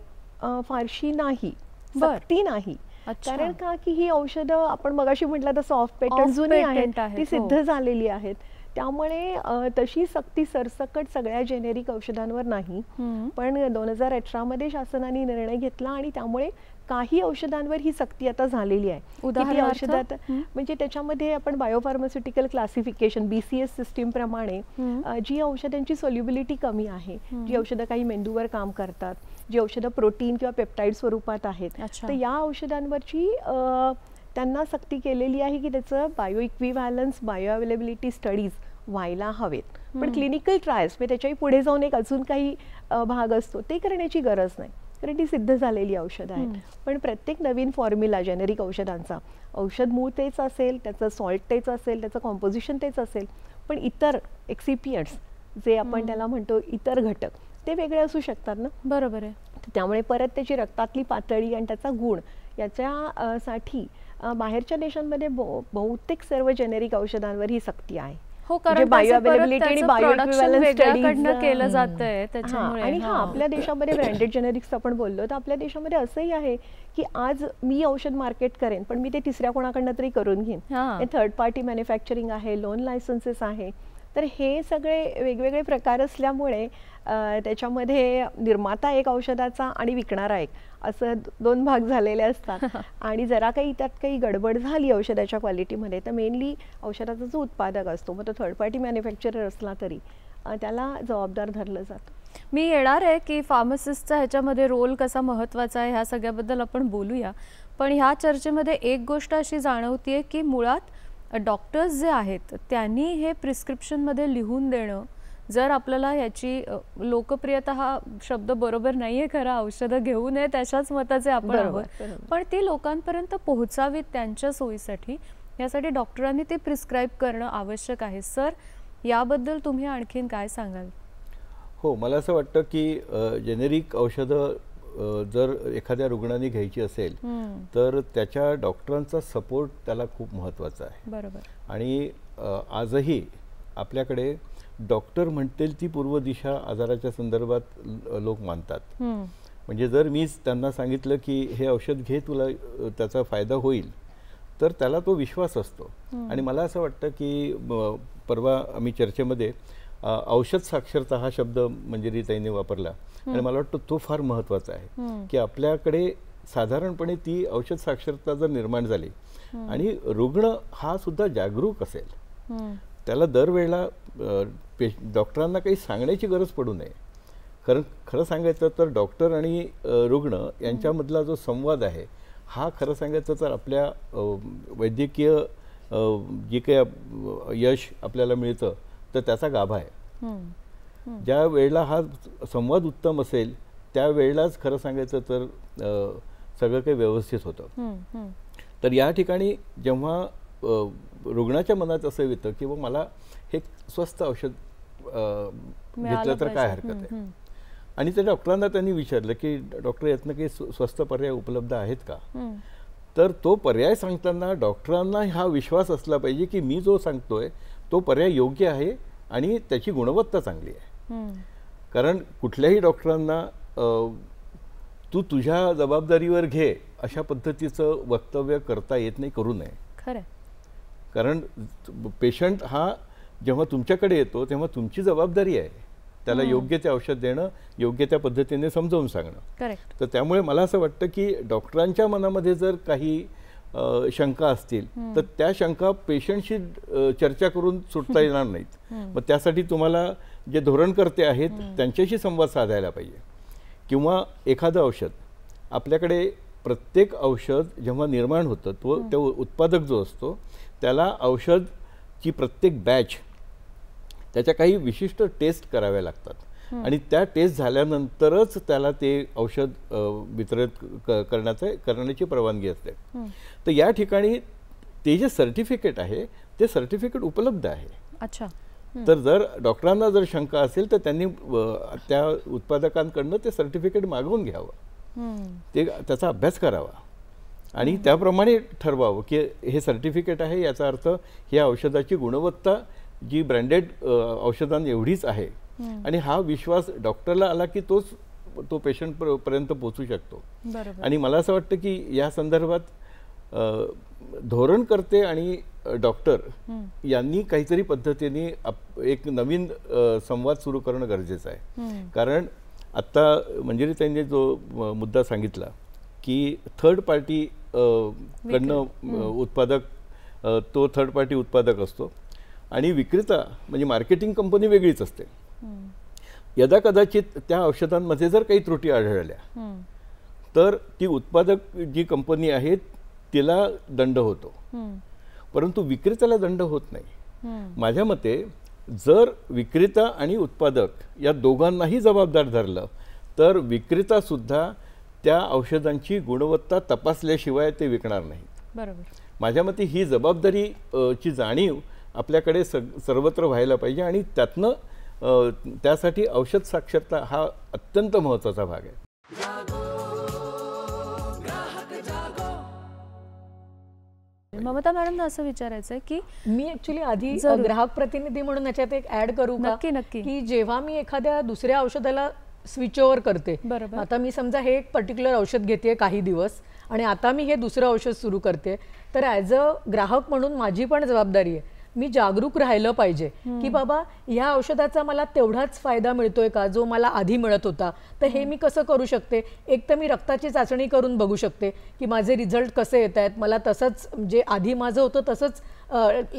फारशी नाही, सक्ती नाही. कारण का की ही औषधं आपण मगाशी म्हटलं तसं ऑफ पेटंट जुनी आहेत, ती सिद्ध झालेली आहेत. त्यामुळे तशी सक्ती सरसकट सगळ्या जेनेरिक औषधांवर नाही. पण 2018 मध्ये शासनाने निर्णय घेतला आणि त्यामुळे काही औषधांवर ही सक्ती आता झालेली आहे. किती औषधात म्हणजे त्याच्यामध्ये आपण बायोफार्मास्युटिकल क्लासिफिकेशन BCS सिस्टीम प्रमाणे जी औषधांची सोल्युबिलिटी कमी आहे, जी औषधं काही मेंदूवर काम करतात, जी औषधं प्रोटीन किंवा पेप्टाइड स्वरूपात आहेत, तर या औषधांवरची त्यांना सक्ती केलेली आहे की त्याचं bio equivalence, bio availability studies व्हायला हवेत. पण क्लिनिकल ट्रायल्स म्हणजे त्याच्याही पुढे जाऊन एक अजून काही भाग असतो ते करण्याची गरज नाही, कारण ती सिद्ध झालेली औषधं आहेत. पण प्रत्येक नवीन फॉर्म्युला जेनेरिक औषधांचा औषध मूळ तेच असेल, त्याचं सॉल्ट तेच असेल, त्याचं कॉम्पोजिशन तेच असेल, पण इतर एक्सिपियंट्स जे आपण त्याला म्हणतो इतर घटक ते वेगळे असू शकतात ना. बरोबर आहे. त्यामुळे परत त्याची रक्तातली पातळी आणि त्याचा गुण याच्यासाठी बाहेरच्या देशांमध्ये बहुतेक सर्व जेनेरिक औषधांवर ही सक्ती आहे. हो, म्हणजे कारण बायो त्याचं परत अवेलेबिलिटी आणि त्याचं बायो production इक्विव्हॅलन्स वेगळ्याकडनं केलं स्टडीज जातंय त्याच्यामुळे. आणि हा आपल्या देशामध्ये ब्रँडेड जेनेरिक्स आपण बोललो तर आपल्या देशामध्ये असंही आहे की आज मी औषध मार्केट करेन पण मी ते तिसऱ्या कोणाकडनं तरी करून घेईन. हां. थर्ड पार्टी मॅन्युफॅक्चरिंग आहे, लोन लायसन्सेस आहे. तर हे सगळे वेगवेगळे प्रकार असल्यामुळे त्याच्यामध्ये निर्माता एक औषधाचा आणि विकणारा एक असं दोन भाग झालेले असतात. आणि जरा काही त्यात काही गडबड झाली औषधाच्या क्वालिटीमध्ये तर मेनली औषधाचा जो उत्पादक असतो मग तो थर्ड पार्टी मॅन्युफॅक्चरर असला तरी त्याला जबाबदार धरलं जातं. मी येणार आहे की फार्मासिस्टचा ह्याच्यामध्ये रोल कसा महत्त्वाचा आहे ह्या सगळ्याबद्दल आपण बोलूया. पण ह्या चर्चेमध्ये एक गोष्ट अशी जाणवतीये की मुळात डॉक्टर्स जे आहेत त्यांनी हे प्रिस्क्रिप्शनमध्ये लिहून देणं, जर आपल्याला ह्याची लोकप्रियता हा शब्द बरोबर नाहीये खरं, औषधं घेऊ नये त्याच्याच मताचे आपण आहोत, पण ती लोकांपर्यंत पोहोचावीत त्यांच्या सोयीसाठी, यासाठी डॉक्टरांनी ते प्रिस्क्राईब करणं आवश्यक आहे. सर, याबद्दल तुम्ही आणखीन काय सांगाल? हो, मला असं वाटतं की जेनेरिक औषधं जर एखाद्या रुग्णाने घ्यायची असेल तर त्याच्या डॉक्टरांचा सपोर्ट त्याला खूप महत्त्वाचा आहे. बरोबर. आणि आजही आपल्याकडे डॉक्टर म्हणतील ती पूर्व दिशा आजाराच्या संदर्भात लोक मानतात. म्हणजे जर मीच त्यांना सांगितलं की हे औषध घे तुला त्याचा फायदा होईल तर त्याला तो विश्वास असतो. आणि मला असं वाटतं की परवा आम्ही चर्चेमध्ये औषध साक्षरता हा शब्द मंजिरी ताईंनी वापरला आणि मला वाटतं तो फार महत्त्वाचा आहे की आपल्याकडे साधारणपणे ती औषध साक्षरता जर निर्माण झाली आणि रुग्ण हा सुद्धा जागरूक असेल, त्याला दरवेळेला डॉक्टरांना काही सांगण्याची गरज पडू नये. कारण खरं सांगायचं तर डॉक्टर आणि रुग्ण यांच्यामधला जो संवाद आहे हा खरं सांगायचं तर आपल्या वैद्यकीय जे काही यश आपल्याला मिळतं तर त्याचा गाभा आहे. ज्या वेळेला हा संवाद उत्तम असेल त्यावेळेलाच खरं सांगायचं तर सगळं काही व्यवस्थित होतं. तर या ठिकाणी जेव्हा रुग्णाच्या मनात असं येतं की मला हे स्वस्त औषध घेतलं तर काय हरकत आहे, आणि त्या डॉक्टरांना त्यांनी विचारलं की डॉक्टर यातनं काही स्वस्त पर्याय उपलब्ध आहेत का, तर तो पर्याय सांगताना डॉक्टरांना हा विश्वास असला पाहिजे की मी जो सांगतोय तो पर्याय योग्य आहे आणि त्याची गुणवत्ता चांगली आहे. कारण कुठल्याही डॉक्टरांना तू तुझ्या जबाबदारीवर घे अशा पद्धतीचं वक्तव्य करता येत नाही, करू नये. खरं. कारण पेशंट हा जेव्हा तुमच्याकडे येतो तेव्हा तुमची जबाबदारी आहे त्याला योग्य ते औषध देणं, योग्य त्या पद्धतीने समजावून सांगणं. करेक्ट. तर त्यामुळे मला असं वाटतं की डॉक्टरांच्या मनामध्ये जर काही शंका असतील तर त्या शंका पेशंटशी चर्चा करून सुटता येणार नाहीत. मग त्यासाठी तुम्हाला जे धोरणकर्ते आहेत त्यांच्याशी संवाद साधायला पाहिजे. किंवा एखादं औषध आपल्याकडे प्रत्येक औषध जेव्हा निर्माण होतं तो उत्पादक जो असतो त्याला औषधची प्रत्येक बॅच त्याच्या काही विशिष्ट टेस्ट कराव्या लागतात आणि त्या टेस्ट झाल्यानंतरच त्याला ते औषध वितरित करण्याची परवानगी असते. तर या ठिकाणी ते जे सर्टिफिकेट आहे ते सर्टिफिकेट उपलब्ध आहे. अच्छा. तर जर डॉक्टरांना जर शंका असेल तर त्यांनी त्या उत्पादकांकडनं ते सर्टिफिकेट मागवून घ्यावं, ते त्याचा अभ्यास करावा आणि त्याप्रमाणे ठरवावं की हे सर्टिफिकेट आहे याचा अर्थ या औषधाची गुणवत्ता जी ब्रँडेड औषधांनी एवढीच आहे आणि हा विश्वास डॉक्टरला आला की तो पेशंट पर्यंत पोहोचू शकतो. आणि मला असं वाटतं की या संदर्भात धोरणकर्ते आणि डॉक्टर यांनी काहीतरी पद्धतीने एक नवीन संवाद सुरू करणं गरजेचं आहे. कारण आत्ता मंजिरी ताईंनी जो मुद्दा सांगितला की थर्ड पार्टी कडनं उत्पादक तो थर्ड पार्टी उत्पादक असतो आणि विक्रेता म्हणजे मार्केटिंग कंपनी वेगळीच असते. यदा कदाचित त्या औषधांमध्ये जर काही त्रुटी आढळल्या तर ती उत्पादक जी कंपनी आहे तिला दंड होतो, परंतु विक्रेत्याला दंड होत नाही. माझ्या मते जर विक्रेता आणि उत्पादक या दोघांनाही जबाबदार धरलं तर विक्रेता सुद्धा त्या औषधांची गुणवत्ता तपासल्याशिवाय ते विकणार नाहीत. बरोबर. माझ्या मते ही जबाबदारी ची जाणीव आपल्याकडे सर्वत्र व्हायला पाहिजे आणि त्यातनं त्यासाठी औषध साक्षरता हा अत्यंत महत्त्वाचा भाग आहे. पाहिजे. ममता मॅडमना असं विचारायचं आहे की मी ऍक्च्युली आधी जरूर. ग्राहक प्रतिनिधी म्हणून याच्यात एक ऍड करू का? नक्की, नक्की. की जेव्हा मी एखाद्या दुसऱ्या औषधाला स्विच ओव्हर करते, बरोबर. आता मी समजा हे एक पर्टिक्युलर औषध घेते काही दिवस आणि आता मी हे दुसरं औषध सुरू करते, तर ॲज अ ग्राहक म्हणून माझी पण जबाबदारी आहे, मी जागरूक राहिलं पाहिजे की बाबा ह्या औषधाचा मला तेवढाच फायदा मिळतोय का जो मला आधी मिळत होता. तर हे मी कसं करू शकते? एक तर मी रक्ताची चाचणी करून बघू शकते की माझे रिझल्ट कसे येत आहेत, मला तसंच जे आधी माझं होतं तसंच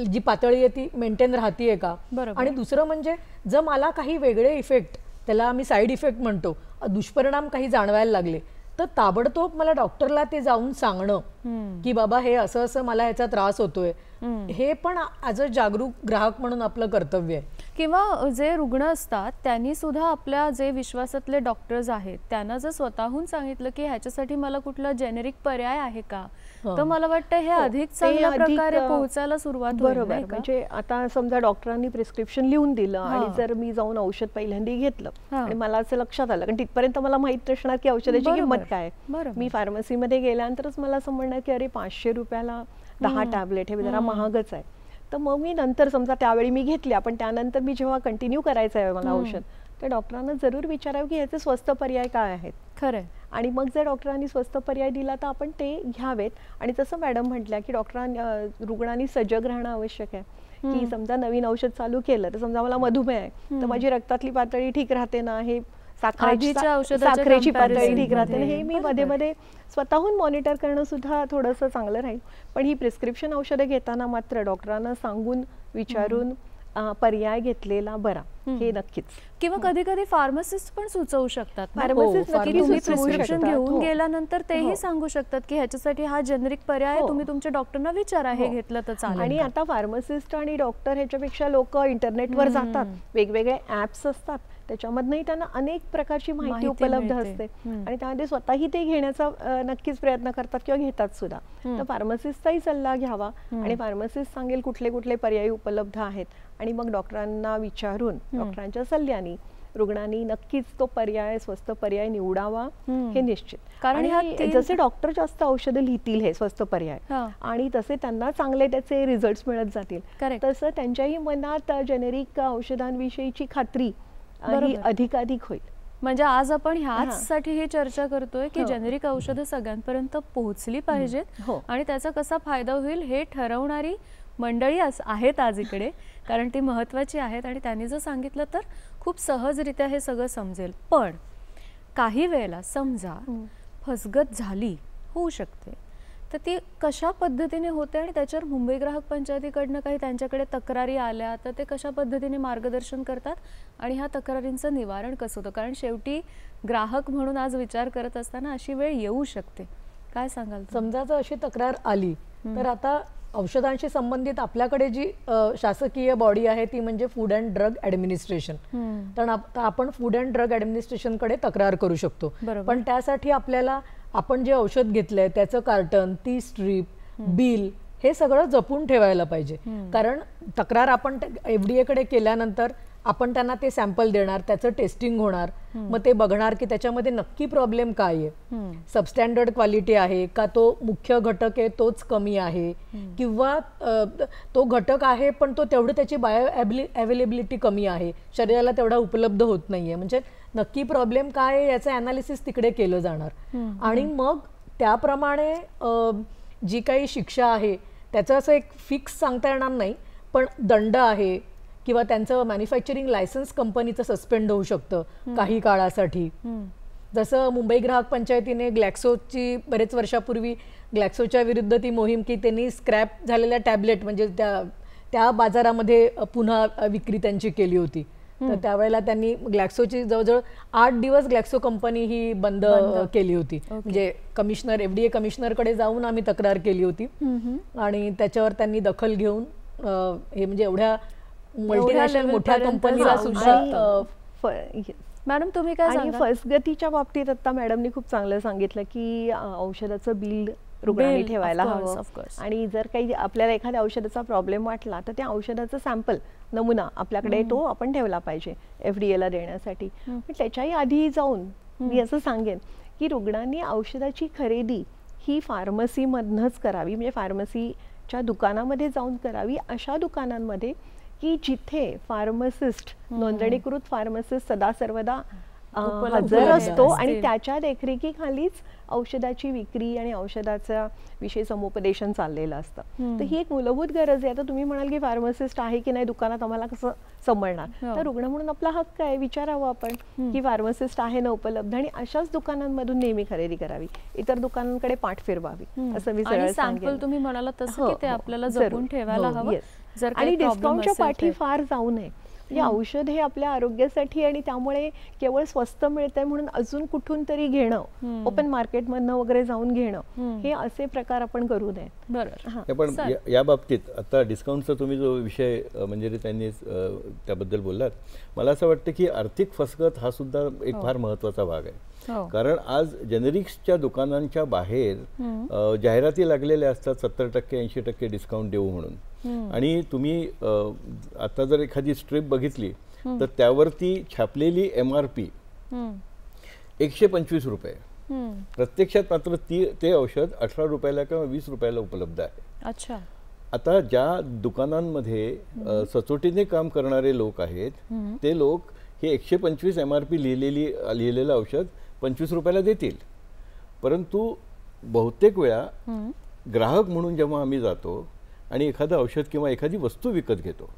जी पातळी आहे ती मेंटेन राहतीये का. बरोबर. आणि दुसरं म्हणजे जर मला काही वेगळे इफेक्ट, त्याला आम्ही साईड इफेक्ट म्हणतो, दुष्परिणाम काही जाणवायला लागले, तर ताबडतोब मला डॉक्टरला ते जाऊन सांगणं की बाबा हे असं असं मला ह्याचा त्रास होतोय, हे पण ॲज अ जागरूक ग्राहक म्हणून आपलं कर्तव्य आहे. किंवा जे रुग्ण असतात त्यांनी सुद्धा आपल्या जे विश्वासातले डॉक्टर्स आहेत त्यांना जर स्वतःहून सांगितलं की ह्याच्यासाठी मला कुठला जेनेरिक पर्याय आहे का, तर मला वाटतं हे अधिक चांगल्या प्रकारे पोहोचायला सुरुवात होईल, बरोबर. नाही का? म्हणजे आता समजा डॉक्टरांनी प्रिस्क्रिप्शन लिहून दिलं आणि जर मी जाऊन औषध पहिल्यांदा घेतलं आणि मला असं लक्षात आलं, कारण तिथपर्यंत मला माहित नसणार की औषधाची बरोबर. किंमत काय आहे. बरोबर. मी फार्मसीमध्ये गेल्यानंतरच मला असं म्हणणार की अरे 500 रुपयाला 10 टॅबलेट, हे जरा महागच आहे. तर मग मी नंतर समजा त्यावेळी मी घेतल्या, पण त्यानंतर मी जेव्हा कंटिन्यू करायचं आहे मला औषध, तर डॉक्टरांना जरूर विचारावं की ह्याचे स्वस्त पर्याय काय आहेत. खरंय. आणि मग जर डॉक्टरांनी स्वस्त पर्याय दिला तर आपण ते घ्यावेत. आणि तसं मॅडम म्हटल्या की रुग्णांनी सजग राहणं आवश्यक आहे. की समजा नवीन औषध चालू केलं, तर समजा मला मधुमेह आहे, तर माझी रक्तातली पातळी ठीक राहते ना, हे आधीच्या औषधाच्या साखरेची पातळी comparison ठीक राहते ना, मध्ये. हे मी मध्ये मध्ये स्वतःहून मॉनिटर करणं सुद्धा थोडंसं चांगलं राहील. पण ही प्रिस्क्रिप्शन औषधं घेताना मात्र डॉक्टरांना सांगून विचारून पर्याय घेतलेला बरा, हे नक्कीच. किंवा कधी कधी फार्मासिस्ट पण सुचवू शकतात ना. फार्मासिस्ट नक्की तुम्ही सुचवू प्रिस्क्रिप्शन शकतात. घेऊन हो. गेल्यानंतर तेही सांगू शकतात की ह्याच्यासाठी हा जेनेरिक पर्याय आहे, तुम्ही तुमच्या डॉक्टरना विचारा हे घेतलं तर चालेल आणि का? आता फार्मासिस्ट आणि डॉक्टर ह्याच्यापेक्षा लोक इंटरनेटवर जातात, वेगवेगळे ऍप्स असतात, त्याच्यामधनंही त्यांना अनेक प्रकारची माहिती माहिती उपलब्ध मिळते. असते आणि त्यामध्ये स्वतःही ते घेण्याचा नक्कीच प्रयत्न करतात किंवा घेतात सुद्धा. तर फार्मासिस्टचाही सल्ला घ्यावा आणि फार्मासिस्ट सांगेल कुठले कुठले पर्याय उपलब्ध आहेत आणि मग डॉक्टरांना विचारून डॉक्टरांच्या सल्ल्याने रुग्णांनी नक्कीच तो पर्याय, स्वस्त पर्याय निवडावा, हे निश्चित. कारण आणि जसे डॉक्टर जास्त औषधं लिहितील हे स्वस्त पर्याय आणि तसे त्यांना चांगले त्याचे रिझल्ट मिळत जातील, Correct. तसं त्यांच्याही मनात जेनेरिक औषधांविषयीची खात्री ही अधिकाधिक होईल. म्हणजे आज आपण ह्याचसाठी ही चर्चा करतोय की जेनेरिक औषधं सगळ्यांपर्यंत पोहोचली पाहिजेत हो. आणि त्याचा कसा फायदा होईल हे ठरवणारी मंडळी आहेत आज इकडे, कारण ती महत्वाची आहेत आणि त्यांनी जर सांगितलं तर खूप सहजरित्या हे सगळं समजेल. पण काही वेळेला समजा फसगत झाली, होऊ शकते, तर ती कशा पद्धतीने होते आणि त्याच्यावर मुंबई ग्राहक पंचायतीकडनं काही त्यांच्याकडे तक्रारी आल्या तर ते कशा पद्धतीने मार्गदर्शन करतात आणि ह्या तक्रारींचं निवारण कसं होतं? कारण शेवटी ग्राहक म्हणून आज विचार करत असताना अशी वेळ येऊ शकते. काय सांगाल? समजा जर अशी तक्रार आली तर आता औषधांशी संबंधित आपल्याकडे जी शासकीय बॉडी आहे ती म्हणजे फूड अँड ड्रग ॲडमिनिस्ट्रेशन. तर आपण फूड अँड ड्रग ॲडमिनिस्ट्रेशनकडे तक्रार करू शकतो. पण त्यासाठी आपल्याला आपण जे औषध घेतलंय त्याचं कार्टन, ती स्ट्रीप, बिल, हे सगळं जपून ठेवायला पाहिजे. कारण तक्रार आपण FDA कडे केल्यानंतर आपण त्यांना ते सॅम्पल देणार, त्याचं टेस्टिंग होणार, मग ते बघणार की त्याच्यामध्ये नक्की प्रॉब्लेम काय आहे, सबस्टँडर्ड क्वालिटी आहे का, तो मुख्य घटक आहे तोच कमी आहे, किंवा तो घटक आहे पण तो तेवढी त्याची बायो अवेलेबिलिटी कमी आहे, शरीराला तेवढा उपलब्ध होत नाहीये. म्हणजे नक्की प्रॉब्लेम काय आहे याचं अनालिसिस तिकडे केलं जाणार आणि मग त्याप्रमाणे जी काही शिक्षा आहे त्याचं असं एक फिक्स सांगता येणार नाही, पण दंड आहे किंवा त्यांचं मॅन्युफॅक्चरिंग लायसन्स कंपनीचं सस्पेंड होऊ शकतं काही काळासाठी. जसं मुंबई ग्राहक पंचायतीने ग्लॅक्सोची बरेच वर्षापूर्वी ग्लॅक्सोच्या विरुद्ध ती मोहीम की त्यांनी स्क्रॅप झालेल्या टॅबलेट म्हणजे त्या बाजारामध्ये पुन्हा विक्री त्यांची केली होती. तर त्यावेळेला त्यांनी ग्लॅक्सोची जवळजवळ 8 दिवस ग्लॅक्सो कंपनी ही बंद केली होती. म्हणजे कमिशनर, FDA कमिशनरकडे जाऊन आम्ही तक्रार केली होती आणि त्याच्यावर त्यांनी दखल घेऊन हे म्हणजे एवढ्या मल्टीनॅशनल मोठ्या कंपनीला सुद्धा. मॅडम तुम्ही काय आणि फसगतीच्या बाबतीत आता मॅडमनी खूप चांगलं सांगितलं की औषधाचं बिल रुग्णांनी ठेवायला हवं आणि जर काही आपल्याला एखाद्या औषधाचा प्रॉब्लेम वाटला तर त्या औषधाचा सॅम्पल, नमुना आपल्याकडे तो आपण ठेवला पाहिजे FDA ला देण्यासाठी. पण त्याच्याही आधी जाऊन मी असं सांगेन की रुग्णांनी औषधाची खरेदी ही फार्मसीमधनंच करावी. म्हणजे फार्मसी च्या दुकानामध्ये जाऊन करावी, अशा दुकानांमध्ये की जिथे फार्मासिस्ट, नोंदणीकृत फार्मासिस्ट सदा सर्वदा हजर असतो आणि त्याच्या देखरेखीखालीच औषधाची विक्री आणि औषधाचा विषय समुपदेशन चाललेलं असतं. तर ही एक मूलभूत गरज आहे. आता तुम्ही म्हणाल की फार्मासिस्ट आहे की नाही दुकानात, आम्हाला कसं समजणार? तर रुग्ण म्हणून आपला हक्क आहे, विचारावं आपण की फार्मासिस्ट आहे ना उपलब्ध, आणि अशाच दुकानांमधून नेहमी खरेदी करावी, इतर दुकानांकडे पाठ फिरवावी, असं मी सरळ सांगेन. तुम्ही म्हणाला तसं की ते आपल्याला जपून ठेवायला हवं. जर आणि डिस्काउंटच्या पाठी फार जाऊ नये. म्हणजे औषध हे आपल्या आरोग्यासाठी, आणि त्यामुळे केवळ स्वस्त मिळतंय म्हणून अजून कुठून तरी घेणं, ओपन मार्केटमधनं वगैरे जाऊन घेणं, हे असे प्रकार आपण करू नये. बरोबर. पण या बाबतीत आता डिस्काउंटचा तुम्ही जो विषय म्हणजे त्यांनी त्याबद्दल बोललात, मला असं वाटतं की आर्थिक फसगत हा सुद्धा एक फार महत्त्वाचा भाग आहे. कारण आज जेनेरिक्सच्या दुकानांच्या बाहेर जाहिराती लागलेल्या असतात 70% 80% डिस्काउंट देऊ म्हणून, आणि तुम्ही आता जर एखादी स्ट्रीप बघितली तर त्यावरती छापलेली MRP 125 रुपये, प्रत्यक्षात मात्र ते औषध 18 रुपयाला किंवा 20 रुपयाला उपलब्ध आहे. अच्छा. आता ज्या दुकानांमध्ये सचोटीने काम करणारे लोक आहेत ते लोक हे 125 MRP लिहिलेलं औषध 25 रुपयाला देतील, परंतु बहुतेक वेळा ग्राहक म्हणून जेव्हा आम्ही जातो आणि एखादं औषध किंवा एखादी वस्तू विकत घेतो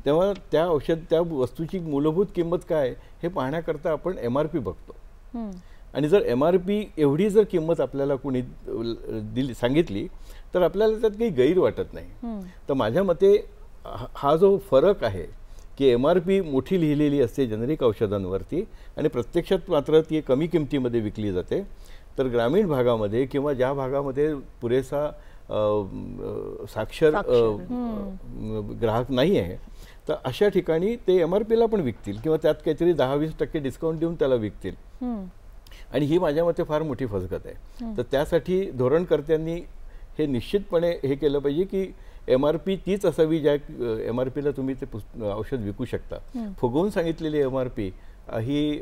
तेव्हा त्या वस्तूची मूलभूत किंमत काय हे पाहण्याकरता आपण MRP बघतो. आणि जर MRP एवढी जर किंमत आपल्याला कोणी सांगितली तर आपल्याला त्यात काही गैर वाटत नाही. तर माझ्या मते हा जो फरक आहे की MRP मोठी लिहिलेली असते जेनेरिक औषधांवरती आणि प्रत्यक्षात मात्र ती कमी किमतीमध्ये विकली जाते, तर ग्रामीण भागामध्ये किंवा ज्या भागामध्ये पुरेसा साक्षर ग्राहक नाही आहे तर अशा ठिकाणी ते MRPला पण विकतील किंवा त्यात काहीतरी 10-20% डिस्काउंट देऊन त्याला विकतील, आणि ही माझ्या मते फार मोठी फसगत आहे. तर त्यासाठी धोरणकर्त्यांनी हे निश्चितपणे हे केलं पाहिजे की MRP तीच असावी ज्या MRPला तुम्ही ते औषध विकू शकता. फुगवून सांगितलेली MRP ही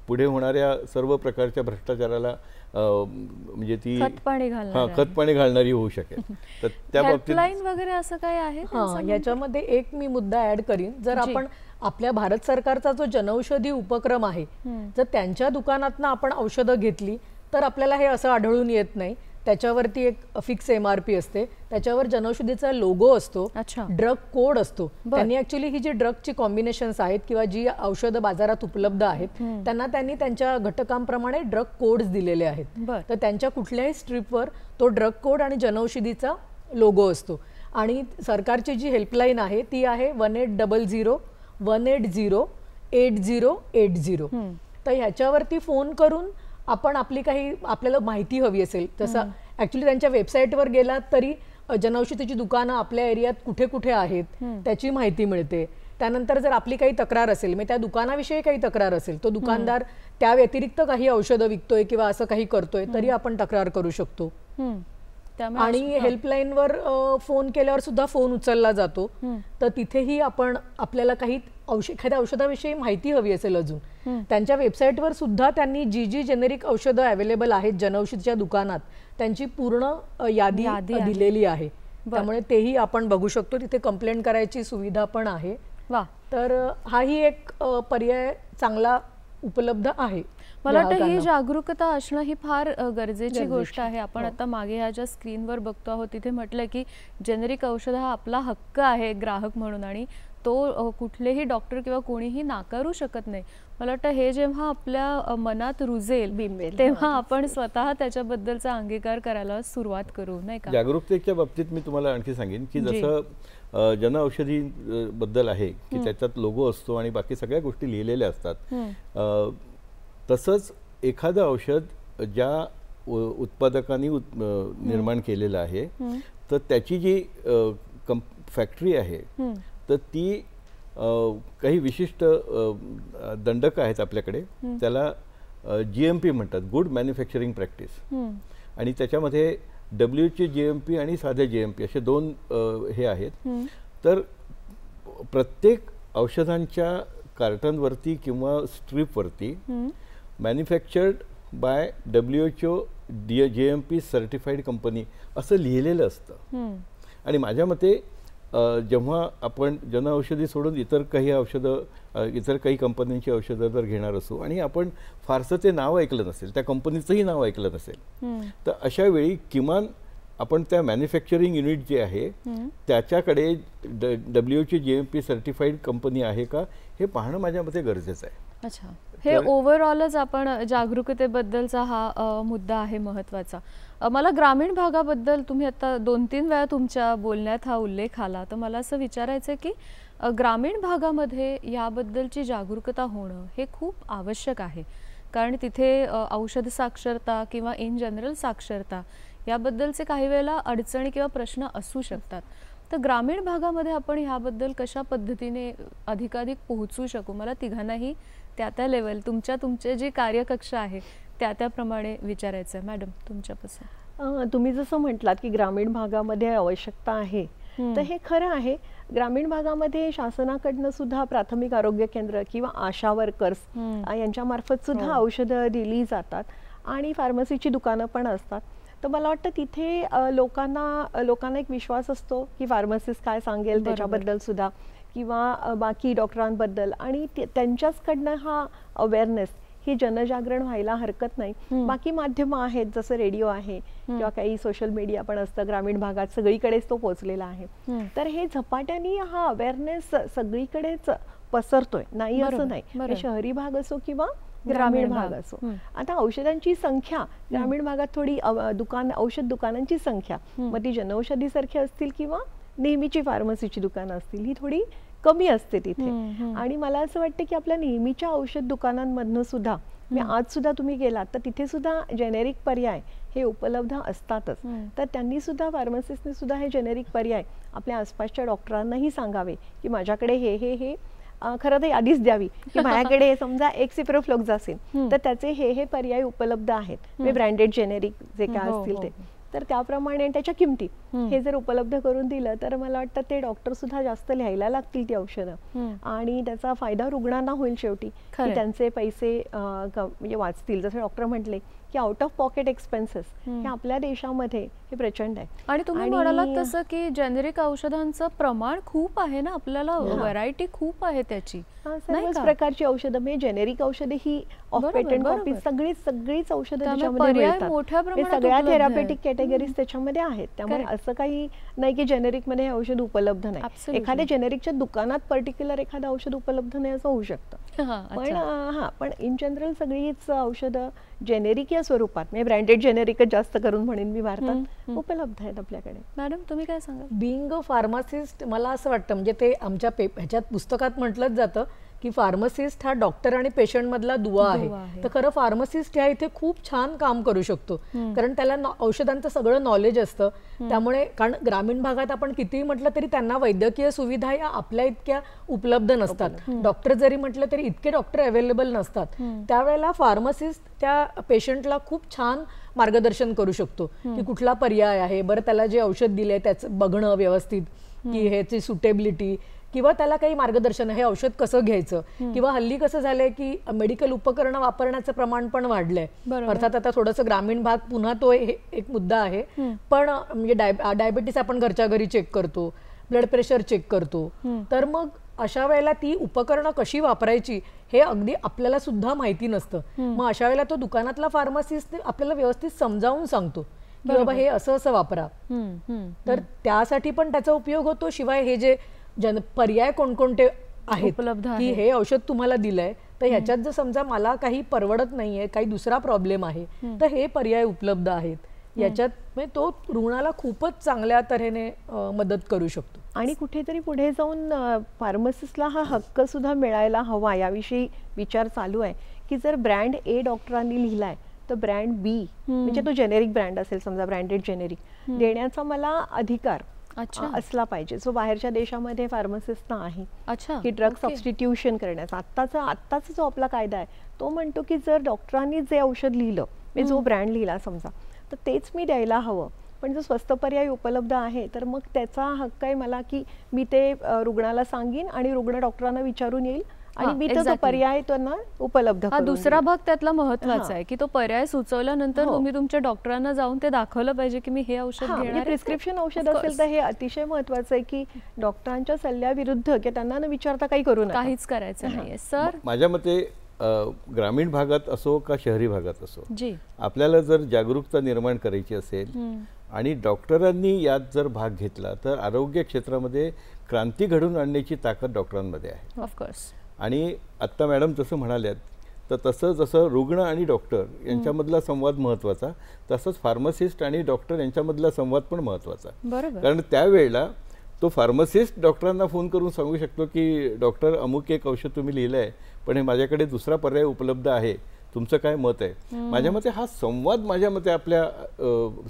पुढे होणाऱ्या सर्व प्रकारच्या भ्रष्टाचाराला म्हणजे ती खतपाणी घालणारी होऊ शकेल. तर त्या बाबतीत वगैरे असं काय आहे? याच्यामध्ये एक मी मुद्दा ऍड करीन. जर आपण आपल्या भारत सरकारचा जो जनौषधी उपक्रम आहे, जर त्यांच्या दुकानातनं आपण औषधं घेतली तर आपल्याला हे असं आढळून येत नाही. त्याच्यावरती एक फिक्स MRP असते, त्याच्यावर जनौषधीचा लोगो असतो, ड्रग कोड असतो. त्यांनी ऍक्च्युली ही जी ड्रगची कॉम्बिनेशन्स आहेत किंवा जी औषधं बाजारात उपलब्ध आहेत त्यांनी त्यांच्या घटकांप्रमाणे ड्रग कोड्स दिलेले आहेत. तर त्यांच्या कुठल्याही स्ट्रीपवर तो ड्रग कोड आणि जनौषधीचा लोगो असतो. आणि सरकारची जी हेल्पलाईन आहे ती आहे 1800-180-8080. तर ह्याच्यावरती फोन करून आपण आपली काही आपल्याला माहिती हवी असेल, तसं ऍक्च्युली त्यांच्या वेबसाईटवर गेलात तरी जनौषधीची दुकानं आपल्या एरियात कुठे कुठे आहेत त्याची माहिती मिळते. त्यानंतर जर आपली काही तक्रार असेल, मग त्या दुकानाविषयी काही तक्रार असेल, तो दुकानदार त्या व्यतिरिक्त काही औषधं विकतोय किंवा असं काही करतोय तरी आपण तक्रार करू शकतो. आणि हेल्पलाईनवर फोन केल्यावर सुद्धा फोन उचलला जातो. तर तिथेही आपण आपल्याला काही एखाद्या औषधाविषयी माहिती हवी असेल अजून, त्यांच्या वेबसाईटवर सुद्धा त्यांनी जी जेनेरिक औषधं अवेलेबल आहेत जनौषधीच्या दुकानात त्यांची पूर्ण यादी दिलेली आहे. त्यामुळे तेही आपण बघू शकतो. तिथे कंप्लेंट करायची सुविधा पण आहे. तर हाही एक पर्याय चांगला उपलब्ध आहे. मला वाटतं ही जागरूकता असणं ही फार गरजेची गोष्ट आहे. आपण आता मागे ह्या ज्या स्क्रीनवर बघतो आहोत तिथे म्हटलंय की जेनेरिक औषध हा आपला हक्क आहे ग्राहक म्हणून, आणि तो कुठलेही डॉक्टर किंवा कोणीही नाकारू शकत नाही. मला वाटतं हे जेव्हा आपल्या मनात रुजेल तेव्हा आपण स्वतः त्याच्याबद्दलचा अंगीकार करायला सुरुवात करू, नाही का? जागरूकतेच्या बाबतीत मी तुम्हाला आणखी सांगेन की जसं जनऔषधी बद्दल आहे की त्याच्यात लोगो असतो आणि बाकी सगळ्या गोष्टी लिहिलेल्या असतात, तसंच एखादं औषध ज्या उत्पादकांनी निर्माण केलेलं आहे तर त्याची जी फॅक्टरी आहे तर ती काही विशिष्ट दंडक आहेत आपल्याकडे, त्याला GMP म्हणतात, गुड मॅन्युफॅक्चरिंग प्रॅक्टिस. आणि त्याच्यामध्ये WH GMP आणि साध्या GMP असे दोन हे आहेत. तर प्रत्येक औषधांच्या कार्टनवरती किंवा स्ट्रीपवरती manufactured by WHO GMP certified company असं लिहिलेलं असतं. आणि माझ्या मते जेव्हा आपण जनऔषधी सोडून इतर काही औषधं इतर काही कंपन्यांची औषधं जर घेणार असू आणि आपण फारसं ते नाव ऐकलं नसेल, त्या कंपनीचंही नाव ऐकलं नसेल, तर अशा वेळी किमान आपण त्या मॅन्युफॅक्चरिंग युनिट जे आहे त्याच्याकडे WHO GMP सर्टिफाईड कंपनी आहे का हे पाहणं माझ्या मते गरजेचं आहे. अच्छा, हे ओव्हरऑलच आपण जागरूकतेबद्दलचा हा मुद्दा आहे महत्त्वाचा. मला ग्रामीण भागाबद्दल तुम्ही आता 2-3 वेळा तुमच्या बोलण्यात हा उल्लेख आला, तर मला असं विचारायचं आहे की ग्रामीण भागामध्ये याबद्दलची जागरूकता होणं हे खूप आवश्यक आहे, कारण तिथे औषध साक्षरता किंवा इन जनरल साक्षरता याबद्दलचे काही वेळेला अडचणी किंवा प्रश्न असू शकतात. तर ग्रामीण भागामध्ये आपण ह्याबद्दल कशा पद्धतीने अधिकाधिक पोहोचू शकू? मला तिघांनाही त्या लेवल तुमचे जे कार्यकक्ष आहे त्याप्रमाणे विचारायचं आहे. मॅडम, तुमच्यापासून. तुम्ही जसं म्हटलात की ग्रामीण भागामध्ये आवश्यकता आहे, तर हे खरं आहे. ग्रामीण भागामध्ये शासनाकडनं सुद्धा प्राथमिक आरोग्य केंद्र किंवा आशा वर्कर्स यांच्या मार्फत सुद्धा औषधं दिली जातात आणि फार्मसीची दुकानं पण असतात. तर मला वाटतं तिथे लोकांना एक विश्वास असतो की फार्मसिस्ट काय सांगेल त्याच्याबद्दल सुद्धा, किंवा बाकी डॉक्टरांबद्दल, आणि त्यांच्याचकडनं हा अवेअरनेस ही जनजागरण व्हायला हरकत नाही. बाकी माध्यमं आहेत, जसं रेडिओ आहे किंवा काही सोशल मीडिया पण असतं, ग्रामीण भागात सगळीकडेच तो पोहोचलेला आहे. तर हे झपाट्याने हा अवेअरनेस सगळीकडेच पसरतोय, नाही असं नाही. शहरी भाग असो किंवा ग्रामीण भाग असो. आता औषधांची संख्या ग्रामीण भागात थोडी औषध दुकानांची संख्या, मग ती जनौषधी सारखी असतील किंवा नेहमीची फार्मसीची दुकानं असतील, ही थोडी कमी असते तिथे. आणि मला असं वाटतं की आपल्या नेहमीच्या औषध दुकानांमधनं सुद्धा, आज सुद्धा तुम्ही गेलात तर तिथे सुद्धा जेनेरिक पर्याय हे उपलब्ध असतातच. तर त्यांनी सुद्धा, फार्मसिस्टने सुद्धा हे जेनेरिक पर्याय आपल्या आसपासच्या डॉक्टरांनाही सांगावे की माझ्याकडे हे खरं तर यादीच द्यावी की माझ्याकडे समजा एक सिप्रोफ्लोक्सासिन, तर त्याचे हे पर्याय उपलब्ध आहेत, ब्रँडेड जेनेरिक जे काय असतील ते. तर त्याप्रमाणे त्याच्या किमती हे जर उपलब्ध करून दिलं तर मला वाटतं ते डॉक्टर सुद्धा जास्त लिहायला लागतील ती औषधं, आणि त्याचा फायदा रुग्णांना होईल शेवटी, की त्यांचे पैसे म्हणजे वाचतील. जसं डॉक्टर म्हटले की आउट ऑफ पॉकेट एक्सपेन्सेस हे आपल्या देशामध्ये हे प्रचंड आहे. आणि तुम्ही म्हणालात तसं की जेनेरिक औषधांचं प्रमाण खूप आहे ना, आपल्याला व्हरायटी खूप आहे त्याची. सर्वच प्रकारची औषधं, म्हणजे जेनेरिक औषधे ही ऑफ पेटंट कॉपी सगळीच औषधं त्याच्यामध्ये मिळतात. सगळ्या थेरापेटिक कॅटेगरीज त्याच्यामध्ये आहेत. त्यामुळे असं काही नाही की जेनेरिक मध्ये हे औषध उपलब्ध नाही. एखाद्या जेनेरिकच्या दुकानात पर्टिक्युलर एखादं औषध उपलब्ध नाही असं होऊ शकतं. पण इन जनरल सगळीच औषधं जेनेरिक या स्वरूपात, म्हणजे ब्रँडेड जेनेरिकच जास्त करून म्हणेन मी, भारतात उपलब्ध आहेत आपल्याकडे. मॅडम, तुम्ही काय सांगा? बिंग अ फार्मासिस्ट, मला असं वाटतं, म्हणजे ते आमच्या ह्याच्यात पुस्तकात म्हटलंच जातं की फार्मसिस्ट हा डॉक्टर आणि पेशंट मधला दुवा आहे. तर खरं फार्मसिस्ट ह्या इथे खूप छान काम करू शकतो, कारण त्याला औषधांचं सगळं नॉलेज असतं. त्यामुळे, कारण ग्रामीण भागात आपण कितीही म्हटलं तरी त्यांना वैद्यकीय सुविधा या आपल्या इतक्या उपलब्ध नसतात. डॉक्टर जरी म्हटलं तरी इतके डॉक्टर अवेलेबल नसतात. त्यावेळेला फार्मसिस्ट त्या पेशंटला खूप छान मार्गदर्शन करू शकतो की कुठला पर्याय आहे, बरं त्याला जे औषध दिले त्याचं बघणं व्यवस्थित, की ह्याची सुटेबिलिटी, किंवा त्याला काही मार्गदर्शन, हे औषध कसं घ्यायचं. किंवा हल्ली कसं झालंय की मेडिकल उपकरणं वापरण्याचं प्रमाण पण वाढलंय. अर्थात आता थोडंसं ग्रामीण भाग पुन्हा तो एक मुद्दा आहे, पण म्हणजे डायबिटीस आपण घरच्या घरी चेक करतो, ब्लड प्रेशर चेक करतो. तर मग अशा वेळेला ती उपकरणं कशी वापरायची हे अगदी आपल्याला सुद्धा माहिती नसतं. मग अशा वेळेला तो दुकानातला फार्मसिस्ट आपल्याला व्यवस्थित समजावून सांगतो की बाबा हे असं वापरा. तर त्यासाठी पण त्याचा उपयोग होतो. शिवाय हे जे पर्याय कोणकोणते आहेत उपलब्ध, की हे औषध तुम्हाला दिलंय, तर ह्याच्यात जर समजा मला काही परवडत नाहीये, काही दुसरा प्रॉब्लेम आहे, तर हे पर्याय उपलब्ध आहेत. याच्यात म्हणजे तो रुग्णाला खूपच चांगल्या तऱ्हेने मदत करू शकतो. आणि कुठेतरी पुढे जाऊन फार्मसिस्टला हा हक्क सुद्धा मिळायला हवा, याविषयी विचार चालू आहे की जर ब्रँड ए डॉक्टरांनी लिहिलाय तर ब्रँड बी, म्हणजे तो जेनेरिक ब्रँड असेल समजा, ब्रँडेड जेनेरिक, देण्याचा मला अधिकार असला पाहिजे. सो बाहेरच्या देशामध्ये फार्मसिस्टना आहे की ड्रग सबस्टिट्यूशन करण्याचा आत्ताचा जो आपला कायदा आहे तो म्हणतो की जर डॉक्टरांनी जे औषध लिहिलं, म्हणजे जो ब्रँड लिहिला समजा, तर तेच मी द्यायला हवं. पण जो स्वस्त पर्याय उपलब्ध आहे तर मग त्याचा हक्क आहे मला की मी ते रुग्णाला सांगीन आणि रुग्ण डॉक्टरांना विचारून येईल आणि मी तर तो पर्याय त्यांना उपलब्ध हा करून दुसरा देईन. भाग त्यातला महत्वाचा आहे की तो पर्याय सुचवल्यानंतर तुम्ही तुमच्या डॉक्टरांना जाऊन ते दाखवलं पाहिजे की मी हे औषध म्हणजे घेणार आहे. प्रिस्क्रिप्शन औषध Of असेल course. तर हे अतिशय महत्वाचं आहे की डॉक्टरांच्या सल्ल्याविरुद्ध की त्यांना न विचारता काही करू नका. काहीच करायचं नाहीये सर. माझ्या मते ग्रामीण भागात असो का शहरी भागात असो, जी आपल्याला जर जागरूकता निर्माण करायची असेल आणि डॉक्टरांनी यात जर भाग घेतला तर आरोग्य क्षेत्रामध्ये क्रांती घडवून आणण्याची ताकद डॉक्टरांमध्ये आहे. ऑफकोर्स. आणि आत्ता मॅडम जसं म्हणाल्यात तर तसं जसं रुग्ण आणि डॉक्टर यांच्यामधला संवाद महत्त्वाचा, तसंच फार्मसिस्ट आणि डॉक्टर यांच्यामधला संवाद पण महत्त्वाचा. बरोबर. कारण त्यावेळेला तो फार्मसिस्ट डॉक्टरांना फोन करून सांगू शकतो की डॉक्टर अमुक एक औषध तुम्ही लिहिलं आहे पण हे माझ्याकडे दुसरा पर्याय उपलब्ध आहे, तुमचं काय मत आहे. माझ्या मते हा संवाद माझ्या मते आपल्या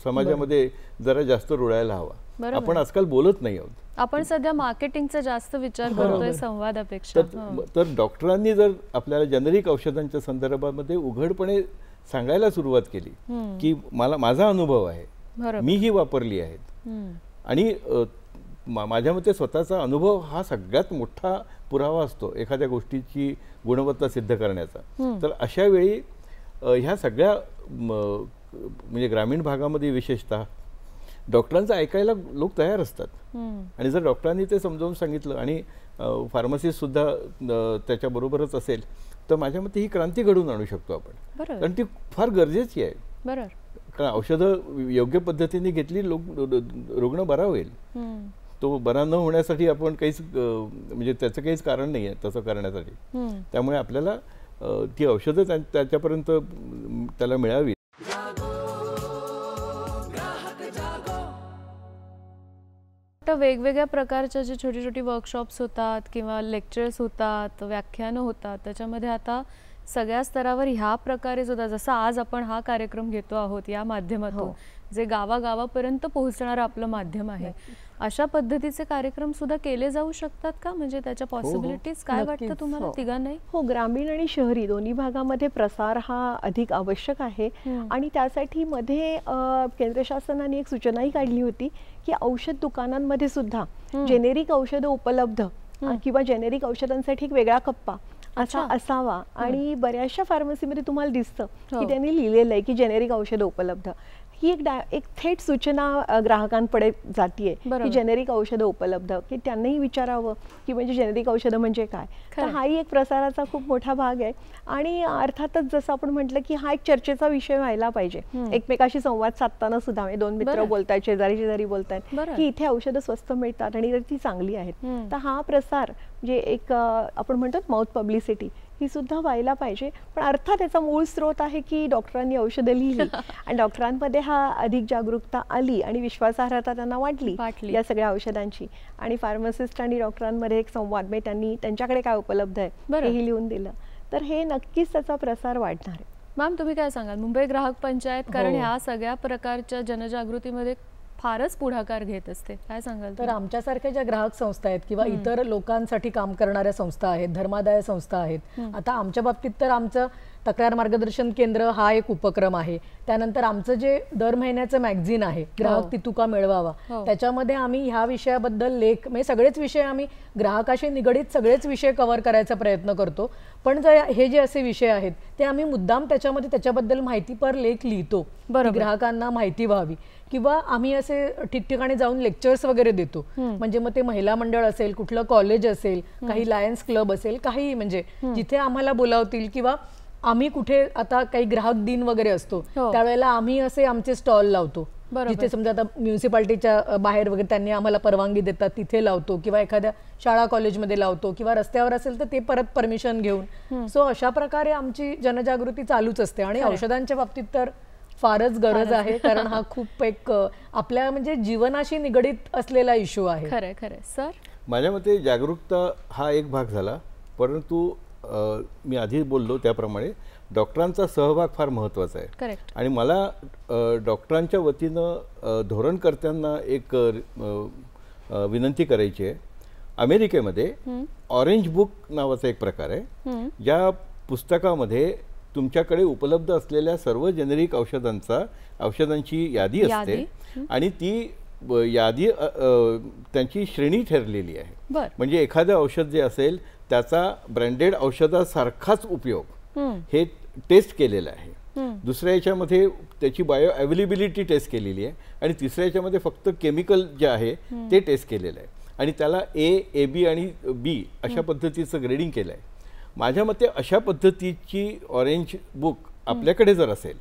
समाजामध्ये जरा जास्त रुळायला हवा. बरोबर. आपण आजकाल बोलत नाही आहोत. आपण सध्या मार्केटिंगचा जास्त विचार करतोय संवादापेक्षा. तर डॉक्टरांनी जर आपल्याला जेनेरिक औषधांच्या संदर्भामध्ये उघडपणे सांगायला सुरुवात केली की माझा अनुभव आहे, मी ही वापरली आहेत आणि माझ्या मते स्वतःचा अनुभव हा सगळ्यात मोठा पुरावा असतो एखाद्या गोष्टीची गुणवत्ता सिद्ध करण्याचा. तर अशा वेळी ह्या सगळ्या म्हणजे ग्रामीण भागामध्ये विशेषतः डॉक्टरांचं ऐकायला लोक तयार असतात आणि जर डॉक्टरांनी ते समजावून सांगितलं आणि फार्मसिस्ट सुद्धा त्याच्याबरोबरच असेल तर माझ्या मते ही क्रांती घडवून आणू शकतो आपण. कारण ती फार गरजेची आहे. बरोबर. कारण औषधं योग्य पद्धतीने घेतली रुग्ण बरा होईल. तो बरा न होण्यासाठी आपण काहीच म्हणजे त्याचं काहीच कारण नाही आहे तसं करण्यासाठी. त्यामुळे आपल्याला ती औषधं त्याच्यापर्यंत त्याला मिळावी. वेगवेगळ्या प्रकारच्या जे छोटी छोटी वर्कशॉप्स होतात किंवा लेक्चर्स होतात, व्याख्यानं होतात, त्याच्यामध्ये आता सगळ्या स्तरावर ह्या प्रकारे सुद्धा जसं आज आपण हा कार्यक्रम घेतो आहोत या माध्यमातून जे गावागावापर्यंत पोहोचणारं आपलं माध्यम आहे, अशा पद्धतीचे कार्यक्रम सुद्धा केले जाऊ शकतात का? म्हणजे त्याच्या पॉसिबिलिटीज काय वाटतं तुम्हाला तिघांनाही? हो, ग्रामीण आणि शहरी दोन्ही भागामध्ये प्रसार हा अधिक आवश्यक आहे. आणि त्यासाठी मध्ये केंद्र शासनाने एक सूचनाही काढली होती की औषध दुकानांमध्ये सुद्धा जेनेरिक औषधं उपलब्ध किंवा जेनेरिक औषधांसाठी एक वेगळा कप्पा असा असावा. आणि बऱ्याचशा फार्मसीमध्ये तुम्हाला दिसतं की त्यांनी लिहिलेलं आहे की जेनेरिक औषधं उपलब्ध. ही एक थेट सूचना ग्राहकांकडे जातीये की जेनेरिक औषधं उपलब्ध, की त्यांनाही विचारावं की म्हणजे जेनेरिक औषधं म्हणजे काय. तर हाही एक प्रसाराचा खूप मोठा भाग आहे. आणि अर्थातच जसं आपण म्हटलं की हा एक चर्चेचा विषय व्हायला पाहिजे. एकमेकाशी संवाद साधताना सुद्धा म्हणजे दोन मित्र बोलतायत, शेजारी शेजारी बोलतायत की इथे औषधं स्वस्त मिळतात आणि ती चांगली आहेत. तर हा प्रसार म्हणजे एक आपण म्हणतो माउथ पब्लिसिटी ही सुद्धा व्हायला पाहिजे. पण अर्थात याचा मूळ स्रोत आहे की डॉक्टरांनी औषधं लिहिली आणि डॉक्टरांमध्ये हा अधिक जागरूकता आली आणि विश्वासार्हता त्यांना वाटली या सगळ्या औषधांची. आणि फार्मासिस्ट आणि डॉक्टरांमध्ये एक संवाद, म्हणजे त्यांनी त्यांच्याकडे काय उपलब्ध आहे हेही लिहून दिलं तर हे नक्कीच त्याचा प्रसार वाढणार आहे. मॅम, तुम्ही काय सांगाल मुंबई ग्राहक पंचायत कारण ह्या सगळ्या प्रकारच्या जनजागृतीमध्ये फारच पुढाकार घेत असते, काय सांगाल? तर आमच्यासारख्या ज्या ग्राहक संस्था आहेत किंवा इतर लोकांसाठी काम करणाऱ्या संस्था आहेत, धर्मादाय संस्था आहेत, आता आमच्या बाबतीत तर आमचं तक्रार मार्गदर्शन केंद्र हा एक उपक्रम आहे. त्यानंतर आमचं जे दर महिन्याचं मॅगझिन आहे ग्राहक तितुका मिळवावा, त्याच्यामध्ये आम्ही ह्या विषयाबद्दल लेख म्हणजे सगळेच विषय आम्ही ग्राहकाशी निगडीत सगळेच विषय कव्हर करायचा प्रयत्न करतो. पण हे जे असे विषय आहेत ते आम्ही मुद्दाम त्याच्यामध्ये त्याच्याबद्दल माहितीपर लेख लिहितो ग्राहकांना माहिती व्हावी. किंवा आम्ही असे ठिकठिकाणी जाऊन लेक्चर्स वगैरे देतो. म्हणजे मग ते महिला मंडळ असेल, कुठलं कॉलेज असेल, काही लायन्स क्लब असेल, काही म्हणजे जिथे आम्हाला बोलावतील किंवा आम्ही कुठे आता काही ग्राहक दिन वगैरे असतो त्यावेळेला आम्ही असे आमचे स्टॉल लावतो. जिथे समजा आता म्युन्सिपाल्टीच्या बाहेर वगैरे त्यांनी आम्हाला परवानगी देतात तिथे लावतो किंवा एखाद्या शाळा कॉलेजमध्ये लावतो किंवा रस्त्यावर असेल तर ते परत परमिशन घेऊन. सो अशा प्रकारे आमची जनजागृती चालूच असते. आणि औषधांच्या बाबतीत तर फारच गरज आहे कारण हा खूप एक आपल्या म्हणजे जीवनाशी निगडीत असलेला इश्यू आहे. खरंय खरंय सर. माझ्या मते जागरूकता हा एक भाग झाला, परंतु मी आधी बोललो त्याप्रमाणे डॉक्टरांचा सहभाग फार महत्त्वाचा आहे. करेक्ट. आणि मला डॉक्टरांच्या वतीनं धोरणकर्त्यांना एक विनंती करायची आहे. अमेरिकेमध्ये ऑरेंज बुक नावाचा एक प्रकार आहे, ज्या पुस्तकामध्ये तुमच्याकडे उपलब्ध असलेल्या सर्व जेनेरिक औषधांची यादी असते आणि ती यादी त्यांची श्रेणी ठरलेली आहे. बर. म्हणजे एखादं औषध जे असेल त्याचा ब्रँडेड औषधासारखाच उपयोग हे टेस्ट केलेलं आहे. दुसऱ्या याच्यामध्ये त्याची बायो अवेलेबिलिटी टेस्ट केलेली आहे आणि तिसऱ्या याच्यामध्ये फक्त केमिकल जे आहे ते टेस्ट केलेलं आहे आणि त्याला ए बी आणि बी अशा पद्धतीचं ग्रेडिंग केलं आहे. माझ्या मते अशा पद्धतीची ऑरेंज बुक आपल्याकडे जर असेल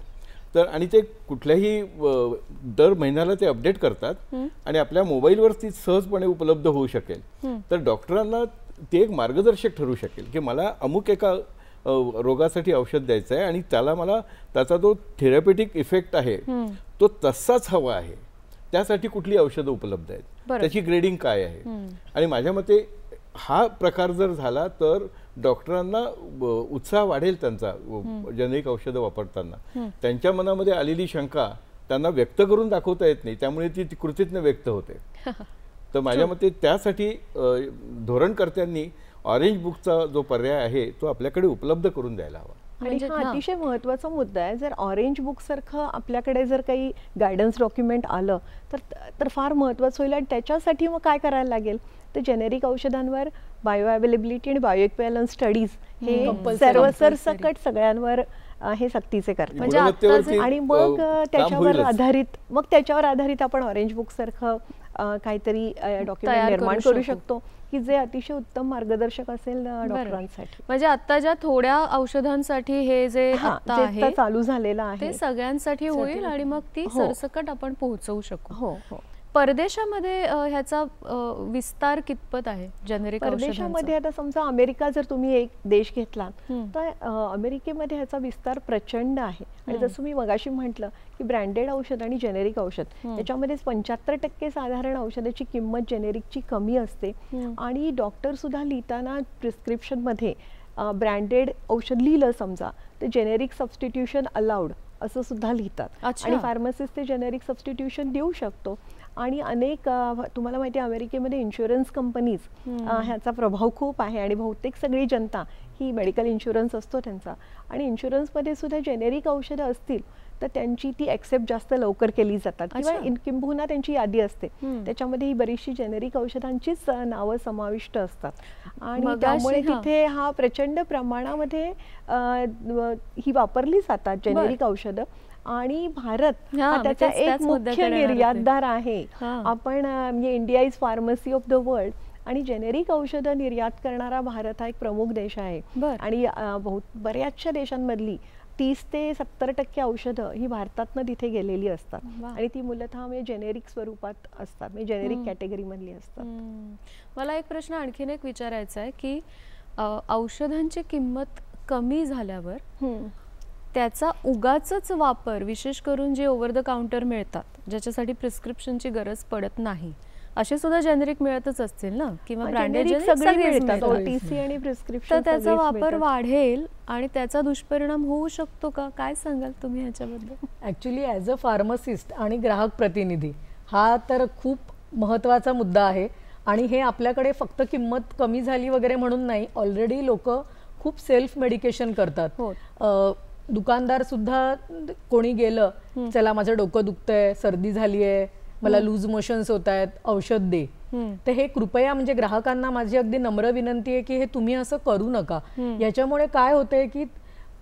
तर आणि ते कुठल्याही दर महिन्याला ते अपडेट करतात आणि आपल्या मोबाईलवर ती सहजपणे उपलब्ध होऊ शकेल, तर डॉक्टरांना ते एक मार्गदर्शक ठरू शकेल की मला अमुक एका रोगासाठी औषध द्यायचं आहे आणि त्याला मला त्याचा जो थेरपेटिक इफेक्ट आहे तो तसाच हवा आहे, त्यासाठी कुठली औषधं उपलब्ध आहेत, त्याची ग्रेडिंग काय आहे. आणि माझ्या मते हा प्रकार जर झाला तर डॉक्टरांना उत्साह वाढेल त्यांचा जेनेरिक औषधं वापरताना. त्यांच्या मनामध्ये आलेली शंका त्यांना व्यक्त करून दाखवता येत नाही, त्यामुळे ती कृतीतनं व्यक्त होते. तर माझ्या मते त्यासाठी धोरणकर्त्यांनी ऑरेंज बुकचा जो पर्याय आहे तो आपल्याकडे उपलब्ध करून द्यायला हवा. आणि हा अतिशय महत्त्वाचा मुद्दा आहे. जर ऑरेंज बुक सारखं आपल्याकडे जर काही गायडन्स डॉक्युमेंट आलं तर फार महत्त्वाचं होईल. आणि त्याच्यासाठी मग काय करायला लागेल तर जेनेरिक औषधांवर बायो अवेलेबिलिटी आणि बायो इक्विव्हॅलन्स स्टडीज हे सरसकट सगळ्यांवर हे सक्तीचे करतात. म्हणजे आणि मग त्याच्यावर आधारित आपण ऑरेंज बुक सारखं काहीतरी डॉक्युमेंट निर्माण करू शकतो की जे अतिशय उत्तम मार्गदर्शक असेल डॉक्टरांसाठी. म्हणजे आता ज्या थोड्या औषधांसाठी हे जे आता आहे चालू झालेलं आहे ते सगळ्यांसाठी होईल आणि मग ती सरसकट आपण पोहोचवू शकू. हो हो. परदेशामध्ये ह्याचा विस्तार कितपत आहे जेनेरिक परदेशामध्ये? आता समजा अमेरिका जर तुम्ही एक देश घेतला तर अमेरिकेमध्ये ह्याचा विस्तार प्रचंड आहे. आणि जसं मी मगाशी म्हटलं की ब्रँडेड औषध आणि जेनेरिक औषध याच्यामध्ये 75% साधारण औषधाची किंमत जेनेरिकची कमी असते. आणि डॉक्टर सुद्धा लिहिताना प्रिस्क्रिप्शन मध्ये ब्रँडेड औषध लिहिलं समजा तर जेनेरिक सबस्टिट्यूशन अलाउड असं सुद्धा लिहितात. आणि फार्मसिस्ट ते जेनेरिक सबस्टिट्यूशन देऊ शकतो. आणि अनेक तुम्हाला माहिती आहे अमेरिकेमध्ये इन्शुरन्स कंपनीज ह्याचा प्रभाव खूप आहे आणि बहुतेक सगळी जनता ही मेडिकल इन्शुरन्स असतो त्यांचा. आणि इन्शुरन्समध्ये सुद्धा जेनेरिक औषधं असतील तर त्यांची ती ॲक्सेप्ट जास्त लवकर केली जातात किंवा किंबहुना त्यांची यादी असते त्याच्यामध्ये ही बरीचशी जेनेरिक औषधांचीच नावं समाविष्ट असतात. आणि त्यामुळे तिथे हा प्रचंड प्रमाणामध्ये ही वापरली जातात जेनेरिक औषधं. आणि भारत हा त्याचा एक मुख्य निर्यातदार आहे. आपण म्हणजे India is pharmacy of the world आणि जेनेरिक औषधं निर्यात करणारा भारत हा एक प्रमुख देश आहे. आणि बऱ्याचशा देशांमधली 30 ते 70% औषधं ही भारतातनं तिथे गेलेली असतात. आणि ती मूलतः म्हणजे जेनेरिक स्वरूपात असतात, म्हणजे जेनेरिक कॅटेगरी मधली असतात. मला एक प्रश्न आणखीन एक विचारायचा आहे की औषधांची किंमत कमी झाल्यावर त्याचा उगाचच वापर, विशेष करून जे ओव्हर द काउंटर मिळतात ज्याच्यासाठी प्रिस्क्रिप्शनची गरज पडत नाही, असे सुद्धा जेनेरिक मिळतच असतील ना किंवा ब्रँडेड तर त्याचा वापर वाढेल आणि त्याचा दुष्परिणाम होऊ शकतो का? काय सांगाल तुम्ही ह्याच्याबद्दल? ॲक्च्युली ॲज अ फार्मसिस्ट आणि ग्राहक प्रतिनिधी हा तर खूप महत्त्वाचा मुद्दा आहे. आणि हे आपल्याकडे फक्त किंमत कमी झाली वगैरे म्हणून नाही, ऑलरेडी लोक खूप सेल्फ मेडिकेशन करतात. दुकानदार सुद्धा कोणी गेलं चला माझं डोकं दुखतंय, सर्दी झाली आहे, मला लूज मोशन्स होत आहेत, औषध दे. तर हे कृपया म्हणजे ग्राहकांना माझी अगदी नम्र विनंती आहे की हे तुम्ही असं करू नका. याच्यामुळे काय होतंय की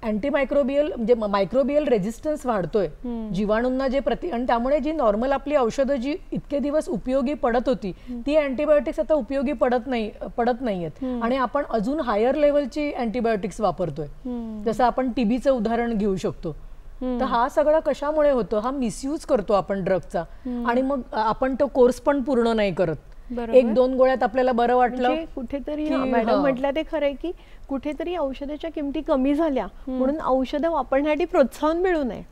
अँटीमायक्रोबियल म्हणजे मायक्रोबियल रेजिस्टन्स वाढतोय जीवाणूंना जे आणि त्यामुळे जी नॉर्मल आपली औषधं जी इतके दिवस उपयोगी पडत होती ती अँटीबायोटिक्स आता उपयोगी पडत नाहीयेत. आणि आपण अजून हायर लेवलची अँटीबायोटिक्स वापरतोय. जसं आपण टीबीचं उदाहरण घेऊ शकतो. तर हा सगळं कशामुळे होतो? हा मिसयूज करतो आपण ड्रगचा आणि मग आपण तो कोर्स पण पूर्ण नाही करत. 1-2 गोळ्यात आपल्याला बरं वाटलं कुठेतरी. मॅडम म्हटलं ते खरंय की कुठेतरी औषधाच्या किमती कमी झाल्या म्हणून औषधं वापरण्यासाठी प्रोत्साहन मिळू नये,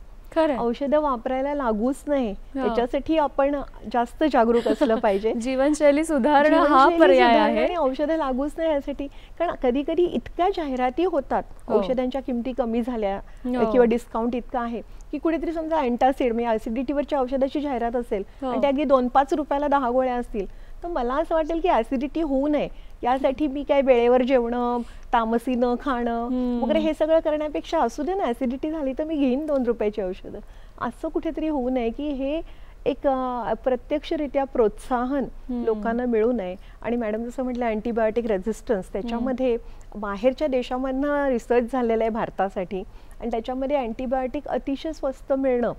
औषधं वापरायला लागूच नाही याच्यासाठी आपण जास्त जागरूक असलं पाहिजे. जीवनशैली सुधारणं हा पर्याय आहे आणि औषधं लागूच नाही यासाठी. कारण कधी कधी इतक्या जाहिराती होतात औषधांच्या किमती कमी झाल्या किंवा डिस्काउंट इतका आहे की कुठेतरी समजा अँटासिड म्हणजे ऍसिडिटीवरच्या औषधाची जाहिरात असेल आणि त्या अगदी 2-5 रुपयाला 10 गोळ्या असतील तर मला असं वाटेल की ऍसिडिटी होऊ नये यासाठी मी काय वेळेवर जेवणं, तामसी न खाणं वगैरे हे सगळं करण्यापेक्षा असू दे ना ऍसिडिटी झाली तर मी घेईन 2 रुपयाची औषधं, असं कुठेतरी होऊ नये की हे एक प्रत्यक्षरित्या प्रोत्साहन लोकांना मिळू नये. आणि मॅडम जसं म्हटलं अँटीबायोटिक रेझिस्टन्स, त्याच्यामध्ये बाहेरच्या देशामधनं रिसर्च झालेला आहे भारतासाठी, आणि त्याच्यामध्ये अँटीबायोटिक अतिशय स्वस्त मिळणं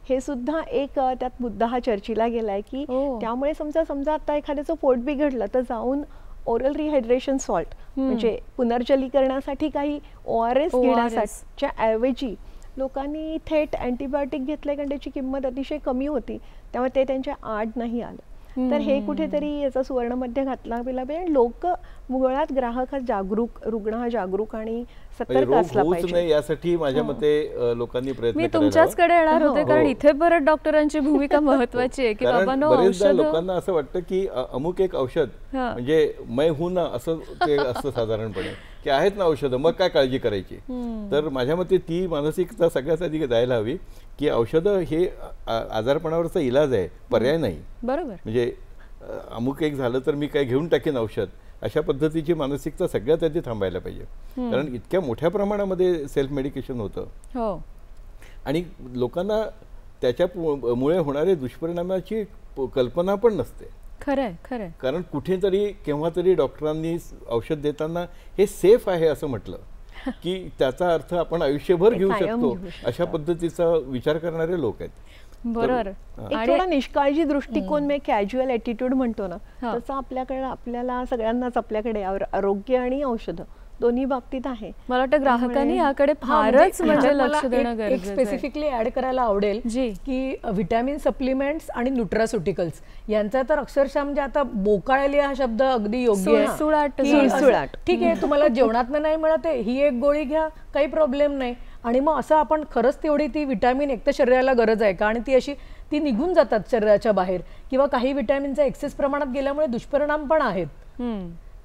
हे सुद्धा एक त्यात मुद्दा हा चर्चेला गेला आहे की त्यामुळे समजा आता एखाद्याचं पोट बिघडलं तर जाऊन ओरल रिहायड्रेशन सॉल्ट म्हणजे पुनर्जलीकरणासाठी काही ORS घेण्याच्या ऐवजी लोकांनी थेट अँटीबायोटिक घेतले, कारण त्याची किंमत अतिशय कमी होती, त्यामुळे ते त्यांच्या आड नाही आलं. तर हे कुठेतरी याचा सुवर्णमध्य घातला गेला पाहिजे. आणि लोक मुळात ग्राहक हा जागरूक, रुग्ण हा जागरूक आणि सतर्क असला पाहिजे. यासाठी माझ्या मते लोकांनी प्रयत्न मी तुमच्याचकडे येणार होते, कारण इथे परत डॉक्टरांची भूमिका महत्वाची आहे की बाबांनो बरेचदा लोकांना असं वाटतं की अमुक एक औषध म्हणजे मै हूं ना असं ते असतं साधारणपणे की आहेत ना औषधं, मग काय काळजी करायची. तर माझ्या मते ती मानसिकता सगळ्यात आधी जायला हवी की औषधं हे आजारपणावरचा इलाज आहे, पर्याय नाही. बरोबर. म्हणजे अमुक एक झालं तर मी काय घेऊन टाकेन औषध, अशा पद्धतीची मानसिकता सगळ्यात आधी थांबायला पाहिजे. कारण इतक्या मोठ्या प्रमाणामध्ये सेल्फ मेडिकेशन होतं आणि लोकांना त्याच्यामुळे होणारे दुष्परिणामाची कल्पना पण नसते. खरंय खरंय. कारण कुठेतरी केव्हा तरी डॉक्टरांनी औषध देताना हे सेफ आहे असं म्हटलं की त्याचा अर्थ आपण आयुष्यभर घेऊ शकतो, अशा पद्धतीचा विचार करणारे लोक आहेत. बरोबर. एक थोडा निष्काळजी दृष्टिकोन म्हणजे कॅज्युअल ॲटिट्यूड म्हणतो ना, तसं आपल्याकडे आपल्याला सगळ्यांनाच आपल्याकडे आरोग्य आणि औषधं दोन्ही बाबतीत आहे. मला वाटतं ग्राहकांनी याकडे फारच म्हणजे लक्ष देणं गरजेचं आहे. स्पेसिफिकली ऍड करायला आवडेल की व्हिटॅमिन सप्लिमेंट्स आणि न्यूट्रास्युटिकल्स यांचा तर अक्षरशः म्हणजे आता बोकाळलेला हा शब्द अगदी योग्य आहे. सुळसुळाट. ठीक आहे, तुम्हाला जेवणात नाही मिळत आहे, ही एक गोळी घ्या, काही प्रॉब्लेम नाही. आणि मग असं आपण खरंच तेवढी ती विटॅमिन एक तर शरीराला गरज आहे का, आणि ती निघून जातात शरीराच्या बाहेर, किंवा काही विटॅमिनचा एक्सेस प्रमाणात गेल्यामुळे दुष्परिणाम पण आहेत.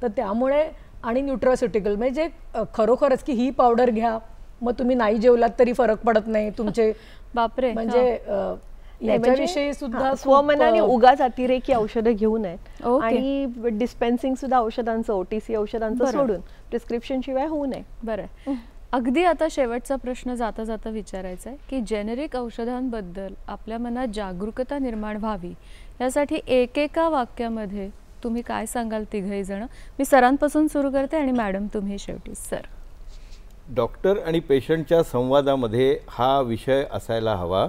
तर त्यामुळे आणि न्यूट्रास्युटिकल म्हणजे खरोखरच की ही पावडर घ्या, मग तुम्ही नाही जेवलात तरी फरक पडत नाही तुमचे. बापरे. म्हणजे याच्याविषयी सुद्धा स्वमनाने उगाच अतिरेकी औषधं घेऊ नयेत. आणि डिस्पेन्सिंग सुद्धा औषधांचं, OTC औषधांचं सोडून प्रिस्क्रिप्शन शिवाय होऊ नये. बरं. अगदी आता शेवटचा प्रश्न जाता जाता विचारायचा आहे की जेनेरिक औषधांबद्दल आपल्या मनात जागरूकता निर्माण व्हावी यासाठी एकेका वाक्यामध्ये तुम्ही काय सांगाल तिघही जण? मी सरांपासून सुरू करते आणि मॅडम तुम्ही शेवटी. सर. डॉक्टर आणि पेशंटच्या संवादामध्ये हा विषय असायला हवा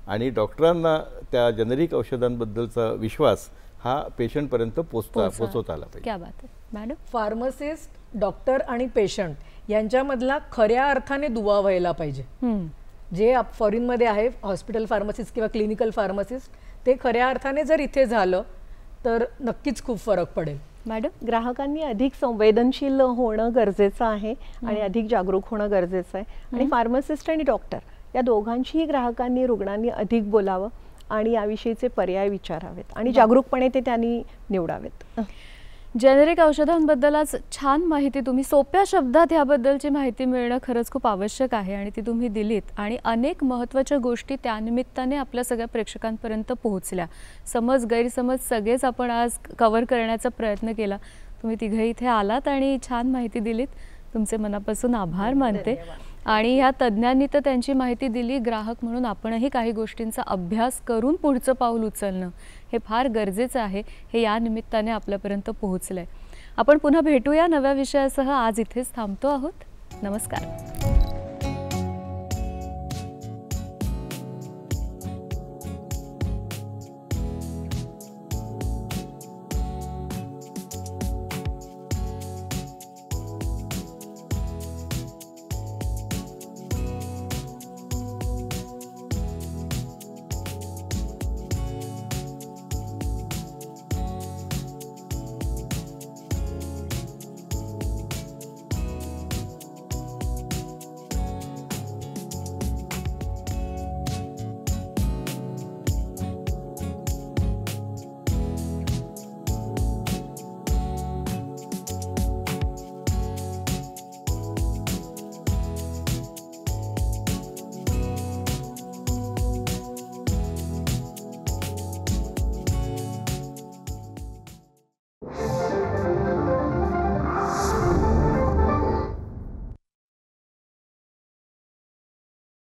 आणि डॉक्टरांना त्या जेनेरिक औषधांबद्दलचा विश्वास हा पेशंटपर्यंत पोहोचवता आला पाहिजे. क्या बात आहे मॅडम. फार्मासिस्ट, डॉक्टर आणि पेशंट यांच्यामधला खऱ्या अर्थाने दुवा व्हायला पाहिजे. जे फॉरेनमध्ये आहे हॉस्पिटल फार्मासिस्ट किंवा क्लिनिकल फार्मासिस्ट, ते खऱ्या अर्थाने जर इथे झालं तर नक्कीच खूप फरक पडेल. मॅडम, ग्राहकांनी अधिक संवेदनशील होणं गरजेचं आहे आणि अधिक जागरूक होणं गरजेचं आहे. आणि फार्मासिस्ट आणि डॉक्टर या दोघांशीही ग्राहकांनी, रुग्णांनी अधिक बोलावं आणि याविषयीचे पर्याय विचारावेत आणि जागरूकपणे ते त्यांनी निवडावेत. जेनेरिक औषधांबद्दल आज छान माहिती, तुम्ही सोप्या शब्दात याबद्दलची माहिती मिळणं खरंच खूप आवश्यक आहे आणि ती तुम्ही दिलीत आणि अनेक महत्त्वाच्या गोष्टी त्यानिमित्ताने आपल्या सगळ्या प्रेक्षकांपर्यंत पोहोचल्या. समज गैरसमज सगळेच आपण आज कव्हर करण्याचा प्रयत्न केला. तुम्ही तिघे इथे आलात आणि छान माहिती दिलीत, तुमचे मनापासून आभार मानते. आणि ह्या तज्ज्ञांनी तर त्यांची माहिती दिली, ग्राहक म्हणून आपणही काही गोष्टींचा अभ्यास करून पुढचं पाऊल उचलणं हे फार गरजेचं आहे. हे या निमित्ताने आपल्यापर्यंत पोहोचलंय. आपण पुन्हा भेटूया नव्या विषयासह. आज इथेच थांबतो आहोत. नमस्कार.